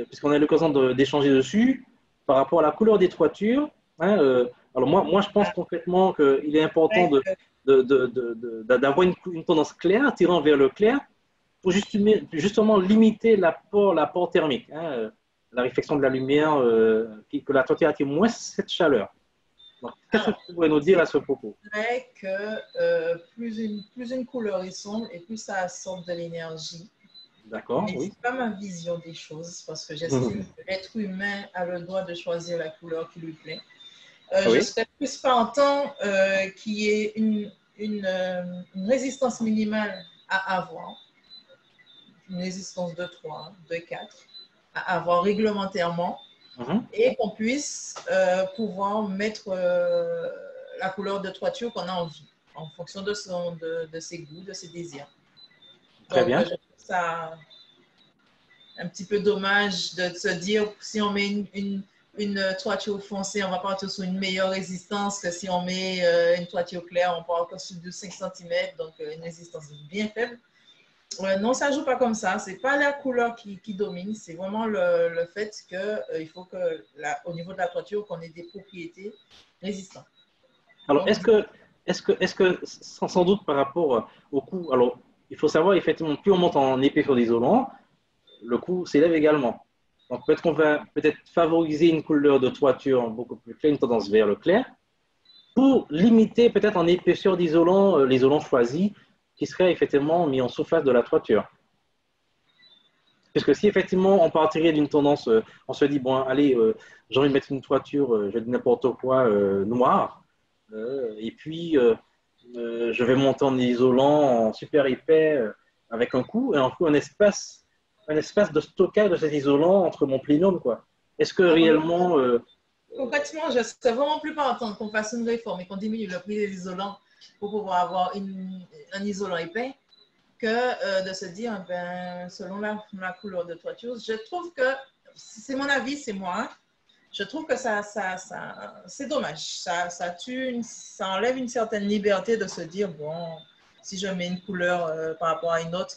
puisqu'on a eu l'occasion d'échanger dessus, par rapport à la couleur des toitures, hein, alors, moi, je pense concrètement qu'il est important d'avoir une tendance claire, tirant vers le clair, pour justement limiter l'apport thermique, hein, la réflexion de la lumière, que la toiture attire moins cette chaleur. Qu'est-ce que tu pourrais nous dire à ce propos? C'est vrai que plus une couleur est sombre et plus ça absorbe de l'énergie. D'accord, Mais oui. ce n'est pas ma vision des choses parce que j'estime que l'être humain a le droit de choisir la couleur qui lui plaît. Oui. Je serais plus partant qu'il y ait une résistance minimale à avoir, une résistance de 3, de 4, à avoir réglementairement et qu'on puisse pouvoir mettre la couleur de toiture qu'on a envie en fonction de ses goûts, de ses désirs. Très bien. Je trouve ça un petit peu dommage de se dire si on met une toiture foncée, on va partir sur une meilleure résistance que si on met une toiture claire, on part sur de 5 cm, donc une résistance bien faible. Non, ça ne joue pas comme ça. Ce n'est pas la couleur qui domine, c'est vraiment le fait qu'il faut que, au niveau de la toiture, qu'on ait des propriétés résistantes. Alors, est-ce que sans doute par rapport au coût, alors, il faut savoir effectivement, plus on monte en épaisseur d'isolant, le coût s'élève également. Donc, peut-être qu'on va favoriser une couleur de toiture beaucoup plus claire, une tendance vers le clair, pour limiter peut-être en épaisseur d'isolant l'isolant choisi qui serait effectivement mis en surface de la toiture. Parce que si effectivement on partirait d'une tendance, on se dit, bon, allez, j'ai envie de mettre une toiture, je dis n'importe quoi, noire, et puis je vais monter en isolant en super épais avec un coup et un espace de stockage de cet isolant entre mon plénum, quoi. Est-ce que réellement... Concrètement, je serais vraiment plus partante qu'on fasse une réforme et qu'on diminue le prix des isolants pour pouvoir avoir un isolant épais que de se dire, ben, selon la couleur de toiture, je trouve que, c'est mon avis, c'est moi, je trouve que c'est dommage. Ça enlève une certaine liberté de se dire, bon, si je mets une couleur par rapport à une autre,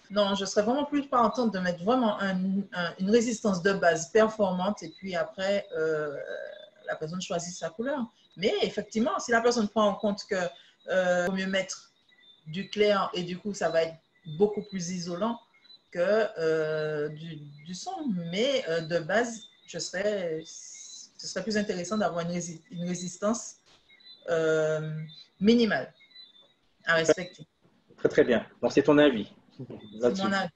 non, je serais vraiment plus partante de mettre vraiment une résistance de base performante et puis après, la personne choisit sa couleur. Mais effectivement, si la personne prend en compte que vaut mieux mettre du clair et du coup, ça va être beaucoup plus isolant que du son. Mais de base, ce serait plus intéressant d'avoir une résistance minimale à respecter. Très, très bien. Donc, c'est ton avis là-dessus. C'est mon avis.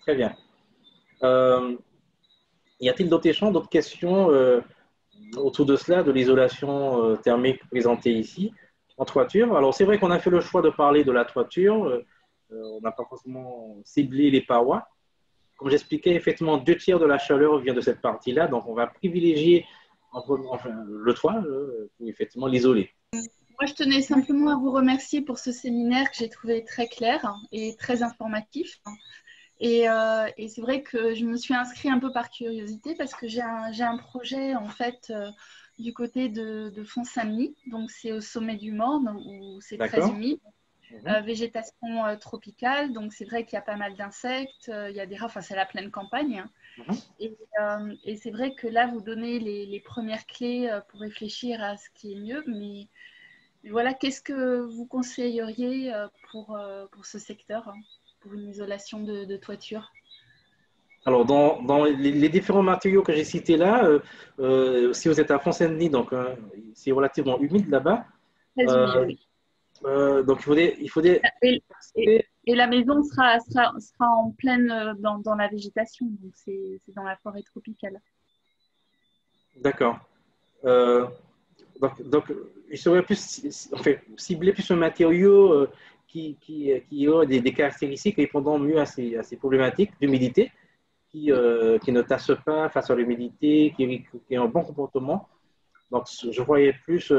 Très bien. Y a-t-il d'autres échanges, d'autres questions autour de cela, de l'isolation thermique présentée ici en toiture? Alors, c'est vrai qu'on a fait le choix de parler de la toiture. On n'a pas forcément ciblé les parois. Comme j'expliquais, effectivement, 2/3 de la chaleur vient de cette partie-là. Donc, on va privilégier le toit pour effectivement l'isoler. Moi, je tenais simplement à vous remercier pour ce séminaire que j'ai trouvé très clair et très informatif. Et c'est vrai que je me suis inscrite un peu par curiosité parce que j'ai un projet en fait du côté de Font-Saint-Denis, donc c'est au sommet du Morne où c'est très humide, végétation tropicale, donc c'est vrai qu'il y a pas mal d'insectes, il y a des rats, enfin c'est la pleine campagne. Et c'est vrai que là vous donnez les premières clés pour réfléchir à ce qui est mieux, mais voilà, qu'est-ce que vous conseilleriez pour ce secteur? Pour une isolation de toiture? Alors, dans les différents matériaux que j'ai cités là, si vous êtes à Font-Saint-Denis, donc c'est relativement humide là-bas. Très humide, Euh, oui. donc, il faudrait Et la maison sera en pleine dans la végétation, donc c'est dans la forêt tropicale. d'accord. Euh, donc, il serait plus, enfin, cibler plus un matériau qui a des caractéristiques répondant mieux à ces problématiques d'humidité, qui ne tasse pas face à l'humidité, qui a un bon comportement. Donc, je voyais plus,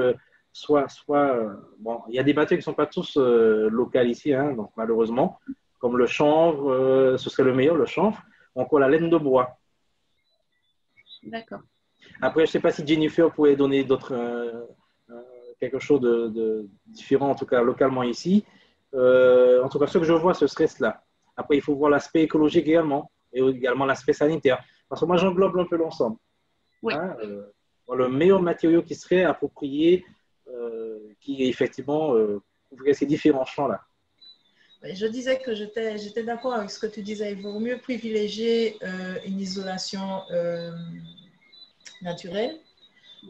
bon, il y a des matériaux qui ne sont pas tous locaux ici, hein, donc malheureusement, comme le chanvre, ce serait le meilleur, le chanvre, ou encore la laine de bois. D'accord. Après, je ne sais pas si Jennifer pourrait donner euh, quelque chose de différent, en tout cas localement ici. En tout cas, ce que je vois, ce serait cela. Après, il faut voir l'aspect écologique également, et également l'aspect sanitaire. Parce que moi, j'englobe un peu l'ensemble. Oui. Hein, le meilleur matériau qui serait approprié, qui effectivement couvrirait ces différents champs-là. Je disais que j'étais d'accord avec ce que tu disais. Il vaut mieux privilégier une isolation naturelle.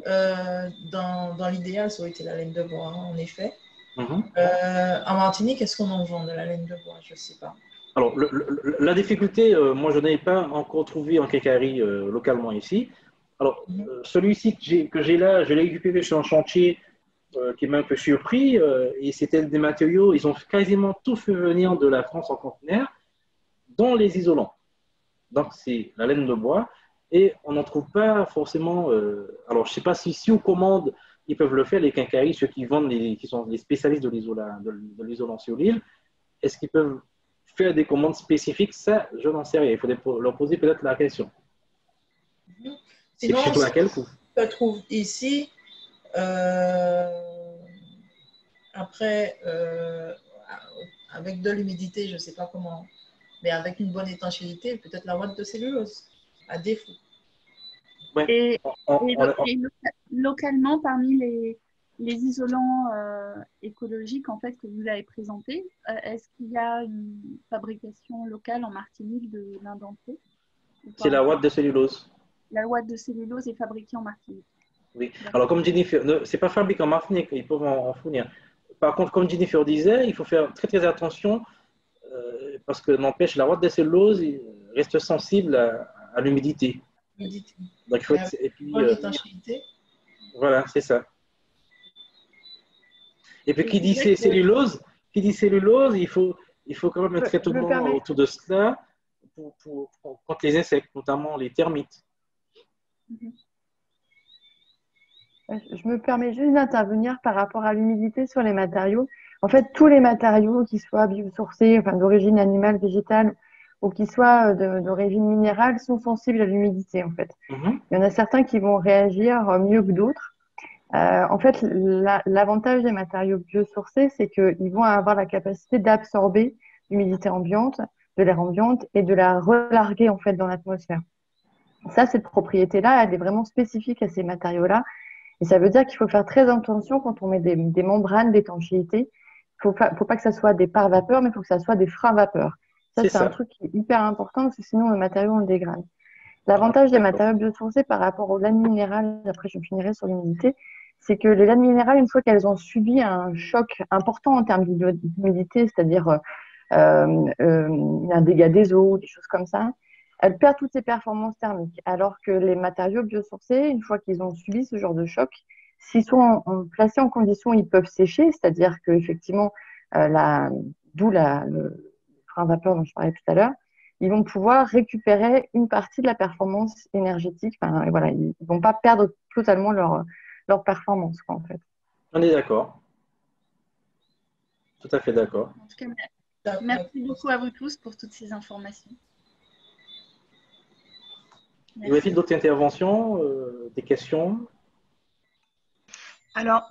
Dans l'idéal, ça aurait été la laine de bois, en effet. En Martinique, est-ce qu'on en vend de la laine de bois? Je ne sais pas. Alors, la difficulté, moi, je n'ai pas encore trouvé en quincaillerie localement ici. Alors, celui-ci que j'ai là, je l'ai récupéré sur un chantier qui m'a un peu surpris. Et c'était des matériaux, ils ont quasiment tout fait venir de la France en conteneur, dont les isolants. Donc, c'est la laine de bois. Et on n'en trouve pas forcément. Alors, je ne sais pas si aux commandes, ils peuvent le faire, les quincailleries, ceux qui vendent, qui sont les spécialistes de l'isolant sur l'île. Est-ce qu'ils peuvent faire des commandes spécifiques? Ça, je n'en sais rien. Il faudrait leur poser peut-être la question. C'est Sinon, surtout à quel coût? on trouve ici, après, avec de l'humidité, je ne sais pas comment, mais avec une bonne étanchéité, peut-être la ouate de cellulose, à défaut. Ouais. Et localement, parmi les isolants écologiques en fait, que vous avez présentés, est-ce qu'il y a une fabrication locale en Martinique de l'un d'entre eux? C'est la ouate de cellulose. La ouate de cellulose est fabriquée en Martinique. Oui. Alors, comme Jennifer, ce n'est pas fabriqué en Martinique, ils peuvent en fournir. Par contre, comme Jennifer disait, il faut faire très très attention parce que n'empêche, la ouate de cellulose reste sensible à l'humidité. Donc, il faut être, et puis, voilà, c'est ça. Et puis, qui dit cellulose, il faut quand même un traitement autour de cela contre les insectes, notamment les termites. Je me permets juste d'intervenir par rapport à l'humidité sur les matériaux. En fait, tous les matériaux, qui soient biosourcés, enfin d'origine animale, végétale, ou qui soient d'origine minérale, sont sensibles à l'humidité, en fait. Il y en a certains qui vont réagir mieux que d'autres. En fait, l'avantage des matériaux biosourcés, c'est qu'ils vont avoir la capacité d'absorber l'humidité ambiante, de l'air ambiant, et de la relarguer, en fait, dans l'atmosphère. Ça, cette propriété-là, elle est vraiment spécifique à ces matériaux-là. Et ça veut dire qu'il faut faire très attention quand on met des membranes d'étanchéité. Il ne faut pas que ça soit des parts vapeur, mais il faut que ça soit des freins vapeur. Ça, c'est un truc qui est hyper important parce que sinon, le matériau, on le dégrade. L'avantage des matériaux biosourcés par rapport aux laines minérales, après je finirai sur l'humidité, c'est que les laines minérales, une fois qu'elles ont subi un choc important en termes d'humidité, c'est-à-dire un dégât des eaux, des choses comme ça, elles perdent toutes ses performances thermiques. Alors que les matériaux biosourcés, une fois qu'ils ont subi ce genre de choc, s'ils sont placés en condition où ils peuvent sécher, c'est-à-dire qu'effectivement, d'où le frein vapeur dont je parlais tout à l'heure, ils vont pouvoir récupérer une partie de la performance énergétique. Enfin, voilà, ils ne vont pas perdre totalement leur performance, quoi, en fait. On est d'accord. Tout à fait d'accord. En tout cas, merci beaucoup à vous tous pour toutes ces informations. Y a-t-il d'autres interventions, des questions? Alors,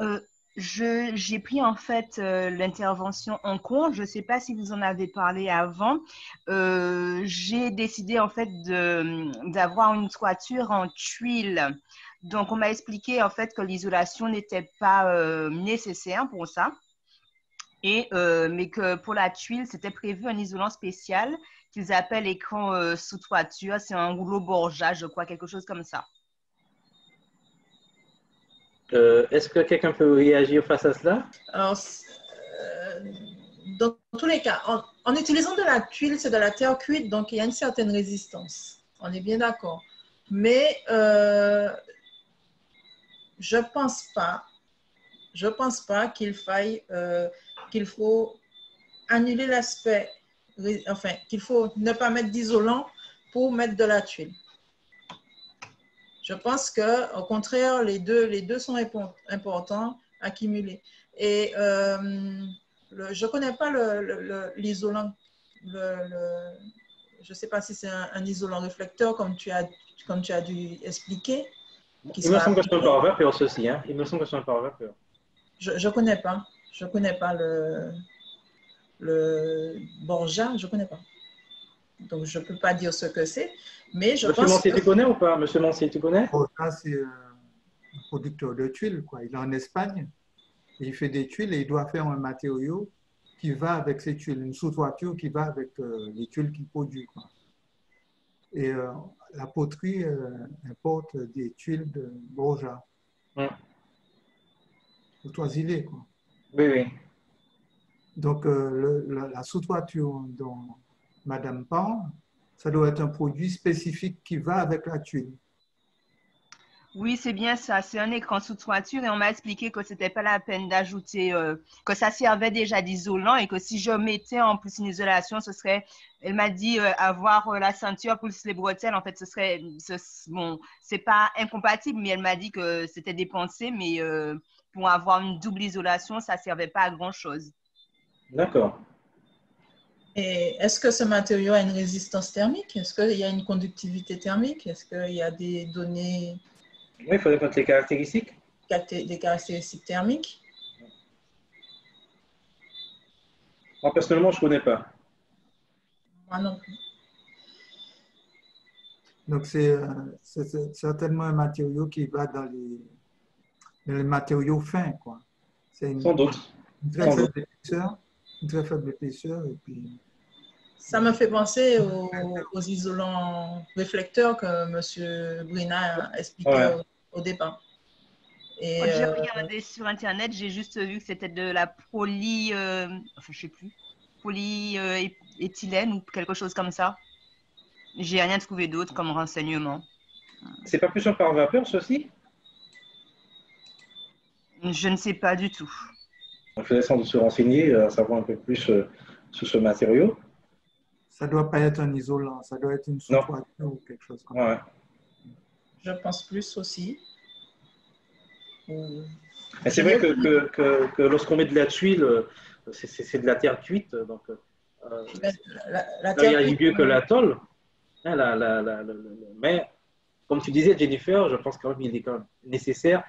j'ai pris en fait l'intervention en cours. Je ne sais pas si vous en avez parlé avant. J'ai décidé en fait d'avoir une toiture en tuiles. Donc, on m'a expliqué en fait que l'isolation n'était pas nécessaire pour ça. mais que pour la tuile, c'était prévu un isolant spécial qu'ils appellent écran sous toiture. C'est un rouleau Borja, je crois, quelque chose comme ça. Est-ce que quelqu'un peut réagir face à cela? Alors, dans tous les cas, en utilisant de la tuile, c'est de la terre cuite, donc il y a une certaine résistance. On est bien d'accord. Mais je pense pas qu'il faille, qu'il faut annuler l'aspect, enfin, qu'il faut ne pas mettre d'isolant pour mettre de la tuile. Je pense que, au contraire, les deux sont importants à cumuler. Et je ne connais pas l'isolant. Je ne sais pas si c'est un isolant réflecteur, comme tu as dû expliquer. Il me semble que c'est un par vapeur, ceci. Hein. Il me semble que c'est un par vapeur. Je ne connais pas. Je ne connais pas le Borja, je ne connais pas. Donc, je ne peux pas dire ce que c'est. Mais je Monsieur Mancier, tu connais ou pas? Monsieur Mancier, tu connais? Borja, c'est un producteur de tuiles, quoi. Il est en Espagne. Et il fait des tuiles et il doit faire un matériau qui va avec ces tuiles, une sous-toiture qui va avec les tuiles qu'il produit, quoi. Et la poterie importe des tuiles de Borja. Au Toisilé, quoi. Oui, oui. Donc, la sous-toiture dont Madame parle, ça doit être un produit spécifique qui va avec la tuile. Oui, c'est bien ça. C'est un écran sous toiture et on m'a expliqué que c'était pas la peine d'ajouter, que ça servait déjà d'isolant et que si je mettais en plus une isolation, ce serait, elle m'a dit avoir la ceinture plus les bretelles, en fait, bon, c'est pas incompatible, mais elle m'a dit que c'était dépensé, mais pour avoir une double isolation, ça servait pas à grand chose. D'accord. Et est-ce que ce matériau a une résistance thermique? Est-ce qu'il y a une conductivité thermique? Est-ce qu'il y a des données? Oui, il faudrait connaître les caractéristiques. Des caractéristiques thermiques? Moi, personnellement, je ne connais pas. Moi non plus. Donc, c'est certainement un matériau qui va dans les matériaux fins, quoi. Sans doute. Une très faible épaisseur, une très faible épaisseur, et puis... Ça me fait penser aux isolants réflecteurs que M. Brina a expliqué au départ. Quand j'ai regardé sur Internet, j'ai juste vu que c'était de la enfin, je sais plus, polyéthylène ou quelque chose comme ça. J'ai rien trouvé d'autre comme renseignement. C'est pas plus un par vapeur, ceci? Je ne sais pas du tout. Il faudrait sans doute se renseigner, savoir un peu plus sur ce matériau. Ça ne doit pas être un isolant, ça doit être une sous-toiture ou quelque chose comme ça. Je pense plus aussi. C'est vrai que lorsqu'on met de la tuile, c'est de la terre cuite. Donc, la terre il y a mieux que la tôle. Hein, mais, comme tu disais, Jennifer, je pense quand même qu'il est quand même nécessaire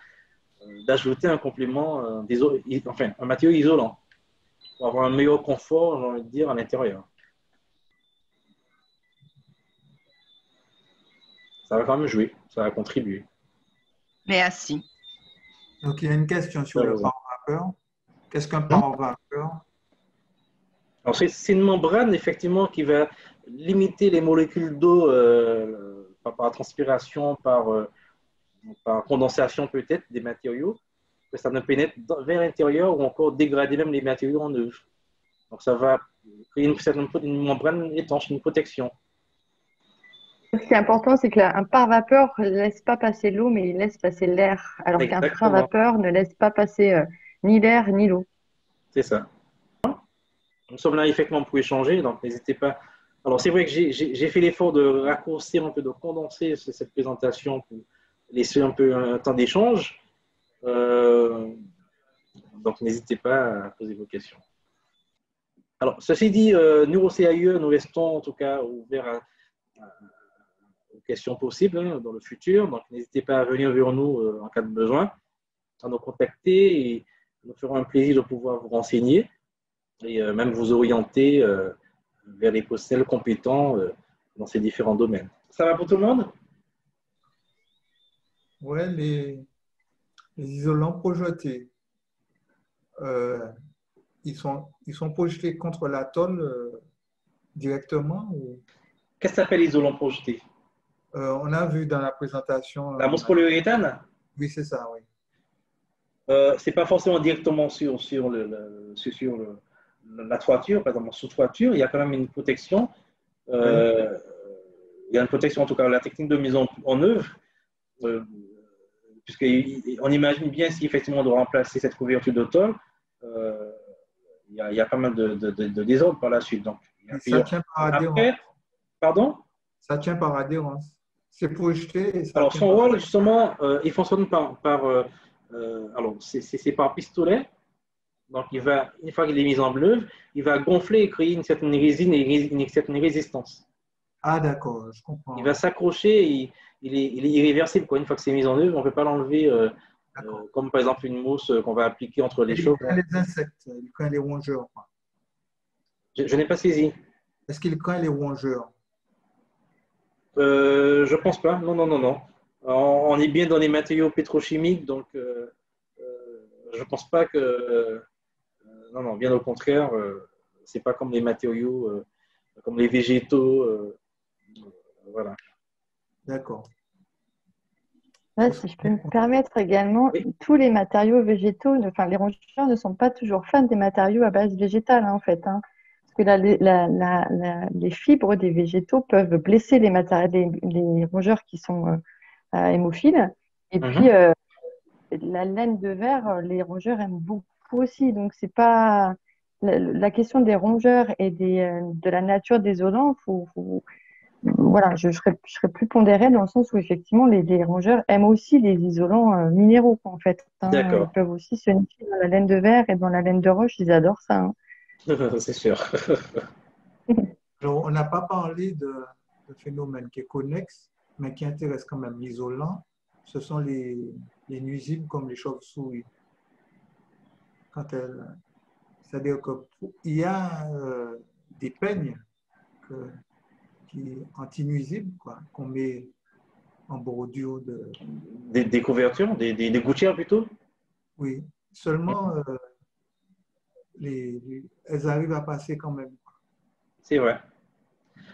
d'ajouter un complément, enfin, un matériau isolant pour avoir un meilleur confort, j'ai envie de dire, à l'intérieur. Ça va quand même jouer, ça va contribuer. Merci. Donc, il y a une question sur le par-vapeur. Qu'est-ce qu'un par-vapeur? Alors, c'est une membrane, effectivement, qui va limiter les molécules d'eau par transpiration, par condensation peut-être des matériaux, que ça ne pénètre vers l'intérieur ou encore dégrader même les matériaux en eux. Donc, ça va créer une membrane étanche, une protection. Ce qui est important, c'est qu'un pare-vapeur ne laisse pas passer l'eau, mais il laisse passer l'air. Alors qu'un pare-vapeur ne laisse pas passer ni l'air ni l'eau. C'est ça. Nous sommes là effectivement pour échanger, donc n'hésitez pas. Alors c'est vrai que j'ai fait l'effort de raccourcir un peu, de condenser cette présentation pour laisser un peu un temps d'échange. Donc n'hésitez pas à poser vos questions. Alors ceci dit, nous au CAIE, nous restons en tout cas ouverts aux questions possibles dans le futur. Donc n'hésitez pas à venir vers nous en cas de besoin, à nous contacter et nous ferons un plaisir de pouvoir vous renseigner et même vous orienter vers les professionnels compétents dans ces différents domaines. Ça va pour tout le monde? Oui, les isolants projetés. ils sont projetés contre l'atoll directement ou... Qu'est-ce que ça s'appelle l'isolant projeté? On a vu dans la présentation. La mousse polyuréthane? Oui, c'est ça, oui. C'est pas forcément directement sur la toiture, par exemple, sous toiture, il y a quand même une protection. Oui. Il y a une protection, en tout cas, la technique de mise en œuvre, puisqu'on imagine bien si effectivement on doit remplacer cette couverture de tôle, il y a pas mal de désordre par la suite. Donc, ça tient par adhérence. Après, pardon? Ça tient par adhérence. C'est projeté. Et ça Alors, tient son par rôle, adhérence. justement, il fonctionne alors, c'est par pistolet. Donc, une fois qu'il est mis en œuvre, il va gonfler et créer une certaine résine et une certaine résistance. Ah, d'accord, je comprends. Il va s'accrocher, il est irréversible, quoi. Une fois que c'est mis en œuvre, on ne peut pas l'enlever, comme par exemple une mousse qu'on va appliquer entre les cheveux. Il craint les insectes, il craint les rongeurs. Je n'ai pas saisi. Est-ce qu'il craint les rongeurs? Je ne pense pas. Non, non, non, non. On est bien dans les matériaux pétrochimiques, donc je ne pense pas que. Non, non, bien au contraire, ce n'est pas comme les matériaux, comme les végétaux. Voilà. D'accord. Ouais, si je peux me permettre également, Oui. tous les matériaux végétaux, enfin les rongeurs ne sont pas toujours fans des matériaux à base végétale, hein, en fait. Hein. Parce que les fibres des végétaux peuvent blesser les rongeurs qui sont hémophiles. Et puis, la laine de verre, les rongeurs aiment beaucoup aussi. Donc, c'est pas la question des rongeurs et de la nature des isolants. Voilà, je serais plus pondérée dans le sens où effectivement les rongeurs aiment aussi les isolants minéraux, quoi, en fait. Hein. D'accord. Ils peuvent aussi se nicher dans la laine de verre et dans la laine de roche. Ils adorent ça. Hein. C'est sûr. Alors, on n'a pas parlé de phénomène qui est connexe, mais qui intéresse quand même l'isolant. Ce sont les nuisibles comme les chauves-souris. C'est-à-dire qu'il y a des peignes anti-nuisibles qu'on met en bordure de... Des couvertures, des gouttières plutôt? Oui, seulement elles arrivent à passer quand même. C'est vrai.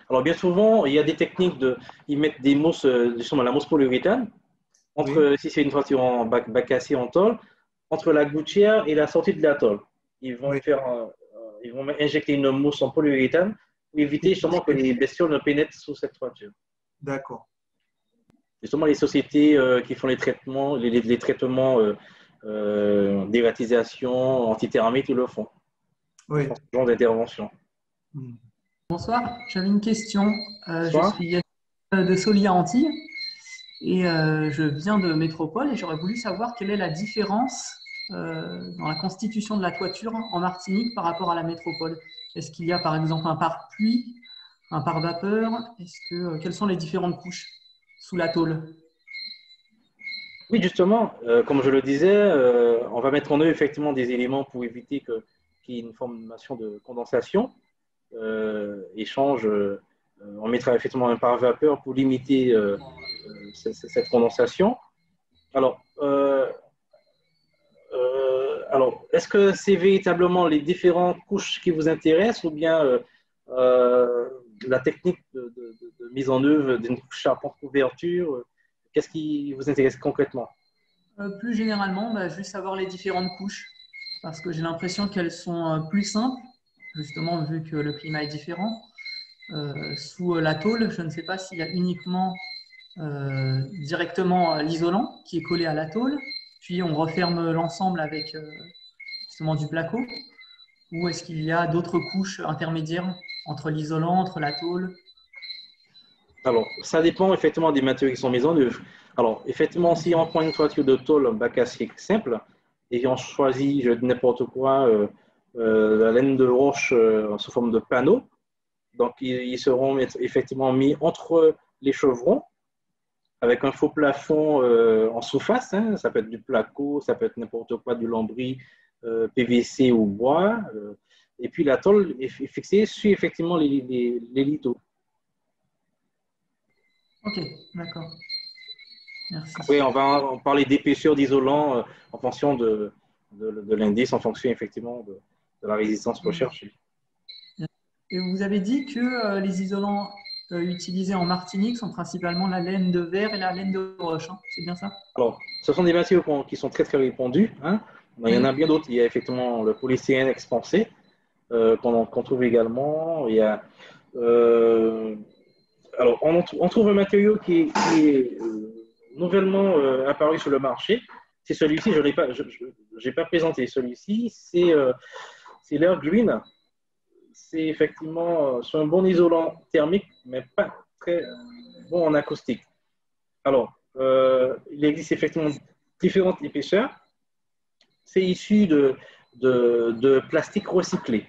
Alors, bien souvent, il y a des techniques ils mettent des mousses, justement la mousse polyuréthane, si c'est une toiture en bac cassé en tôle, entre la gouttière et la sortie de la tôle. Ils vont injecter une mousse en polyuréthane pour éviter justement que les bestioles ne pénètrent sous cette toiture. D'accord. Justement, les sociétés qui font les traitements, les traitements d'évatisation, antithermique, ils le font. Oui. Ce genre d'intervention. Bonsoir, j'avais une question. Bonsoir. Je suis de Solia Antilles et je viens de métropole et j'aurais voulu savoir quelle est la différence dans la constitution de la toiture en Martinique par rapport à la métropole. Est-ce qu'il y a par exemple un pare pluie, un pare vapeur? Quelles sont les différentes couches sous la tôle? Oui, justement, comme je le disais, on va mettre en œuvre effectivement des éléments pour éviter qu'il y ait une formation de condensation. On mettra effectivement un pare vapeur pour limiter cette condensation. Alors, est-ce que c'est véritablement les différentes couches qui vous intéressent ou bien la technique de mise en œuvre d'une charpente couverture? Qu'est-ce qui vous intéresse concrètement? Plus généralement, juste savoir les différentes couches parce que j'ai l'impression qu'elles sont plus simples, justement vu que le climat est différent. Sous la tôle, je ne sais pas s'il y a uniquement directement l'isolant qui est collé à la tôle, puis on referme l'ensemble avec justement du placo, ou est-ce qu'il y a d'autres couches intermédiaires entre l'isolant, entre la tôle? Alors, ça dépend effectivement des matériaux qui sont mis en œuvre. Alors, effectivement, si on prend une toiture de tôle bac acier simple et on choisit, je dis n'importe quoi, la laine de roche sous forme de panneau, donc ils seront effectivement mis entre les chevrons avec un faux plafond en sous-face. Hein, ça peut être du placo, ça peut être n'importe quoi, du lambris, PVC ou bois. Et puis la tôle est fixée sur effectivement les lithos. Ok, d'accord. Merci. Oui, on va parler d'épaisseur d'isolant en fonction de l'indice, en fonction effectivement de de la résistance recherchée. Et vous avez dit que les isolants utilisés en Martinique sont principalement la laine de verre et la laine de roche, hein. C'est bien ça? Alors, ce sont des matériaux qui sont très très répandus, hein. Il y en a bien d'autres. Il y a effectivement le polycéane expansé qu'on trouve également. Il y a, alors, on trouve un matériau qui est nouvellement apparu sur le marché. C'est celui-ci, je n'ai pas présenté. Celui-ci, c'est l'Air Green. C'est effectivement un bon isolant thermique, mais pas très bon en acoustique. Alors, il existe effectivement différentes épaisseurs. C'est issu de plastique recyclé.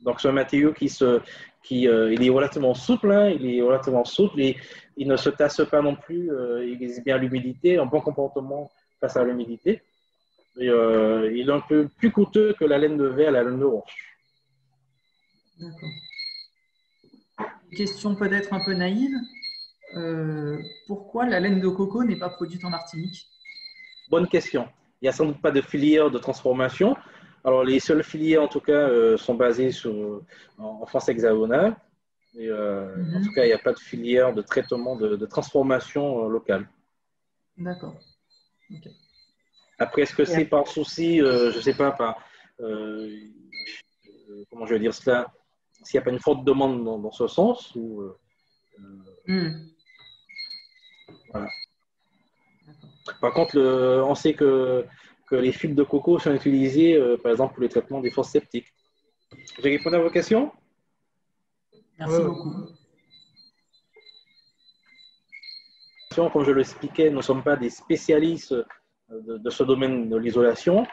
Donc, c'est un matériau il est relativement souple, hein, il ne se tasse pas non plus, il résiste bien à l'humidité, un bon comportement face à l'humidité. Il est un peu plus coûteux que la laine de verre, la laine de roche. D'accord. Question peut-être un peu naïve. Pourquoi la laine de coco n'est pas produite en Martinique? Bonne question. Il n'y a sans doute pas de filière de transformation. Alors, les seules filières, en tout cas, sont basées en France hexagonale. Et, en tout cas, il n'y a pas de filière de traitement de transformation locale. D'accord. Okay. Après, est-ce que c'est par souci, je ne sais pas, comment je vais dire cela, s'il n'y a pas une forte demande dans ce sens ou, voilà. Par contre, on sait que les fibres de coco sont utilisées, par exemple, pour le traitement des fosses septiques. J'ai répondu à vos questions? Merci beaucoup. Comme je l'expliquais, nous ne sommes pas des spécialistes de ce domaine de l'isolation,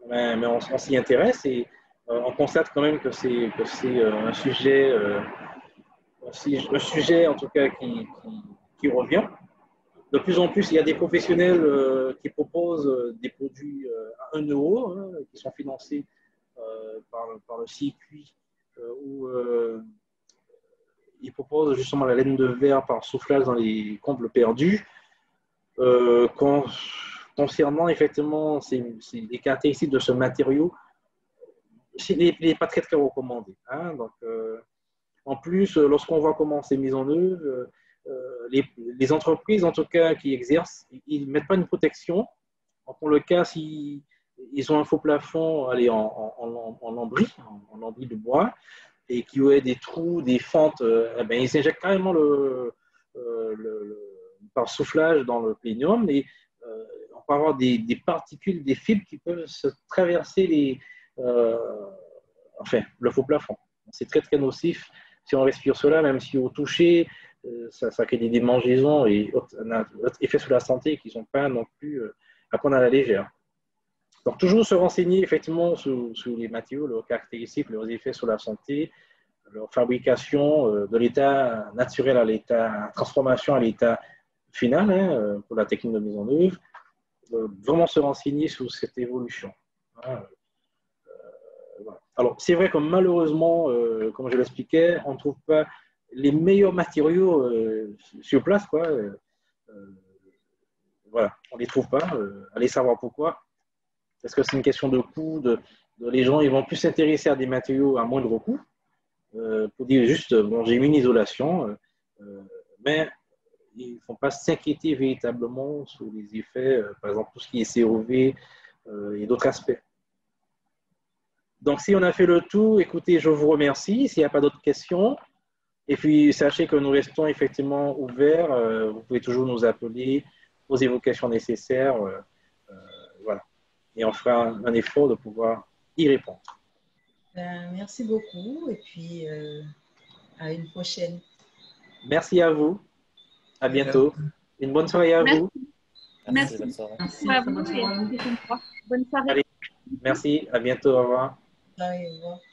mais on s'y intéresse et on constate quand même que c'est un sujet en tout cas qui revient. De plus en plus, il y a des professionnels qui proposent des produits à 1 euro, hein, qui sont financés par le CIQI, où ils proposent justement la laine de verre par soufflage dans les combles perdus. Concernant effectivement les caractéristiques de ce matériau, il n'est pas très très recommandé, hein, donc, en plus, lorsqu'on voit comment c'est mis en œuvre, les entreprises, en tout cas, qui exercent, ils ne mettent pas une protection. Pour le cas, s'ils ont un faux plafond en lambris de bois, et qui aurait des trous, des fentes, ils injectent carrément par soufflage dans le plénium, et on peut avoir des particules, des fibres qui peuvent se traverser le faux plafond. C'est très très nocif si on respire cela, même si au toucher, ça crée des démangeaisons et d'autres effets sur la santé qui ne sont pas non plus à prendre à la légère. Donc, toujours se renseigner effectivement sur les matériaux, leurs caractéristiques, leurs effets sur la santé, leur fabrication de l'état naturel à l'état, transformation à l'état final, hein, pour la technique de mise en œuvre. Vraiment se renseigner sur cette évolution. Voilà. Alors, c'est vrai que malheureusement, comme je l'expliquais, on ne trouve pas les meilleurs matériaux sur place, quoi. Voilà, on ne les trouve pas. Allez savoir pourquoi. Est-ce que c'est une question de coût, les gens ils vont plus s'intéresser à des matériaux à moindre coût pour dire juste, bon, j'ai mis une isolation, mais ils ne font pas s'inquiéter véritablement sur les effets, par exemple, tout ce qui est COV et d'autres aspects. Donc, si on a fait le tour, écoutez, je vous remercie. S'il n'y a pas d'autres questions, et puis sachez que nous restons effectivement ouverts. Vous pouvez toujours nous appeler, poser vos questions nécessaires. Voilà. Et on fera un effort de pouvoir y répondre. Merci beaucoup et puis à une prochaine. Merci à vous. À bientôt. Une bonne soirée à vous. Merci. Merci. Bonne soirée. Allez, merci. À bientôt. Au revoir. Bye, au revoir.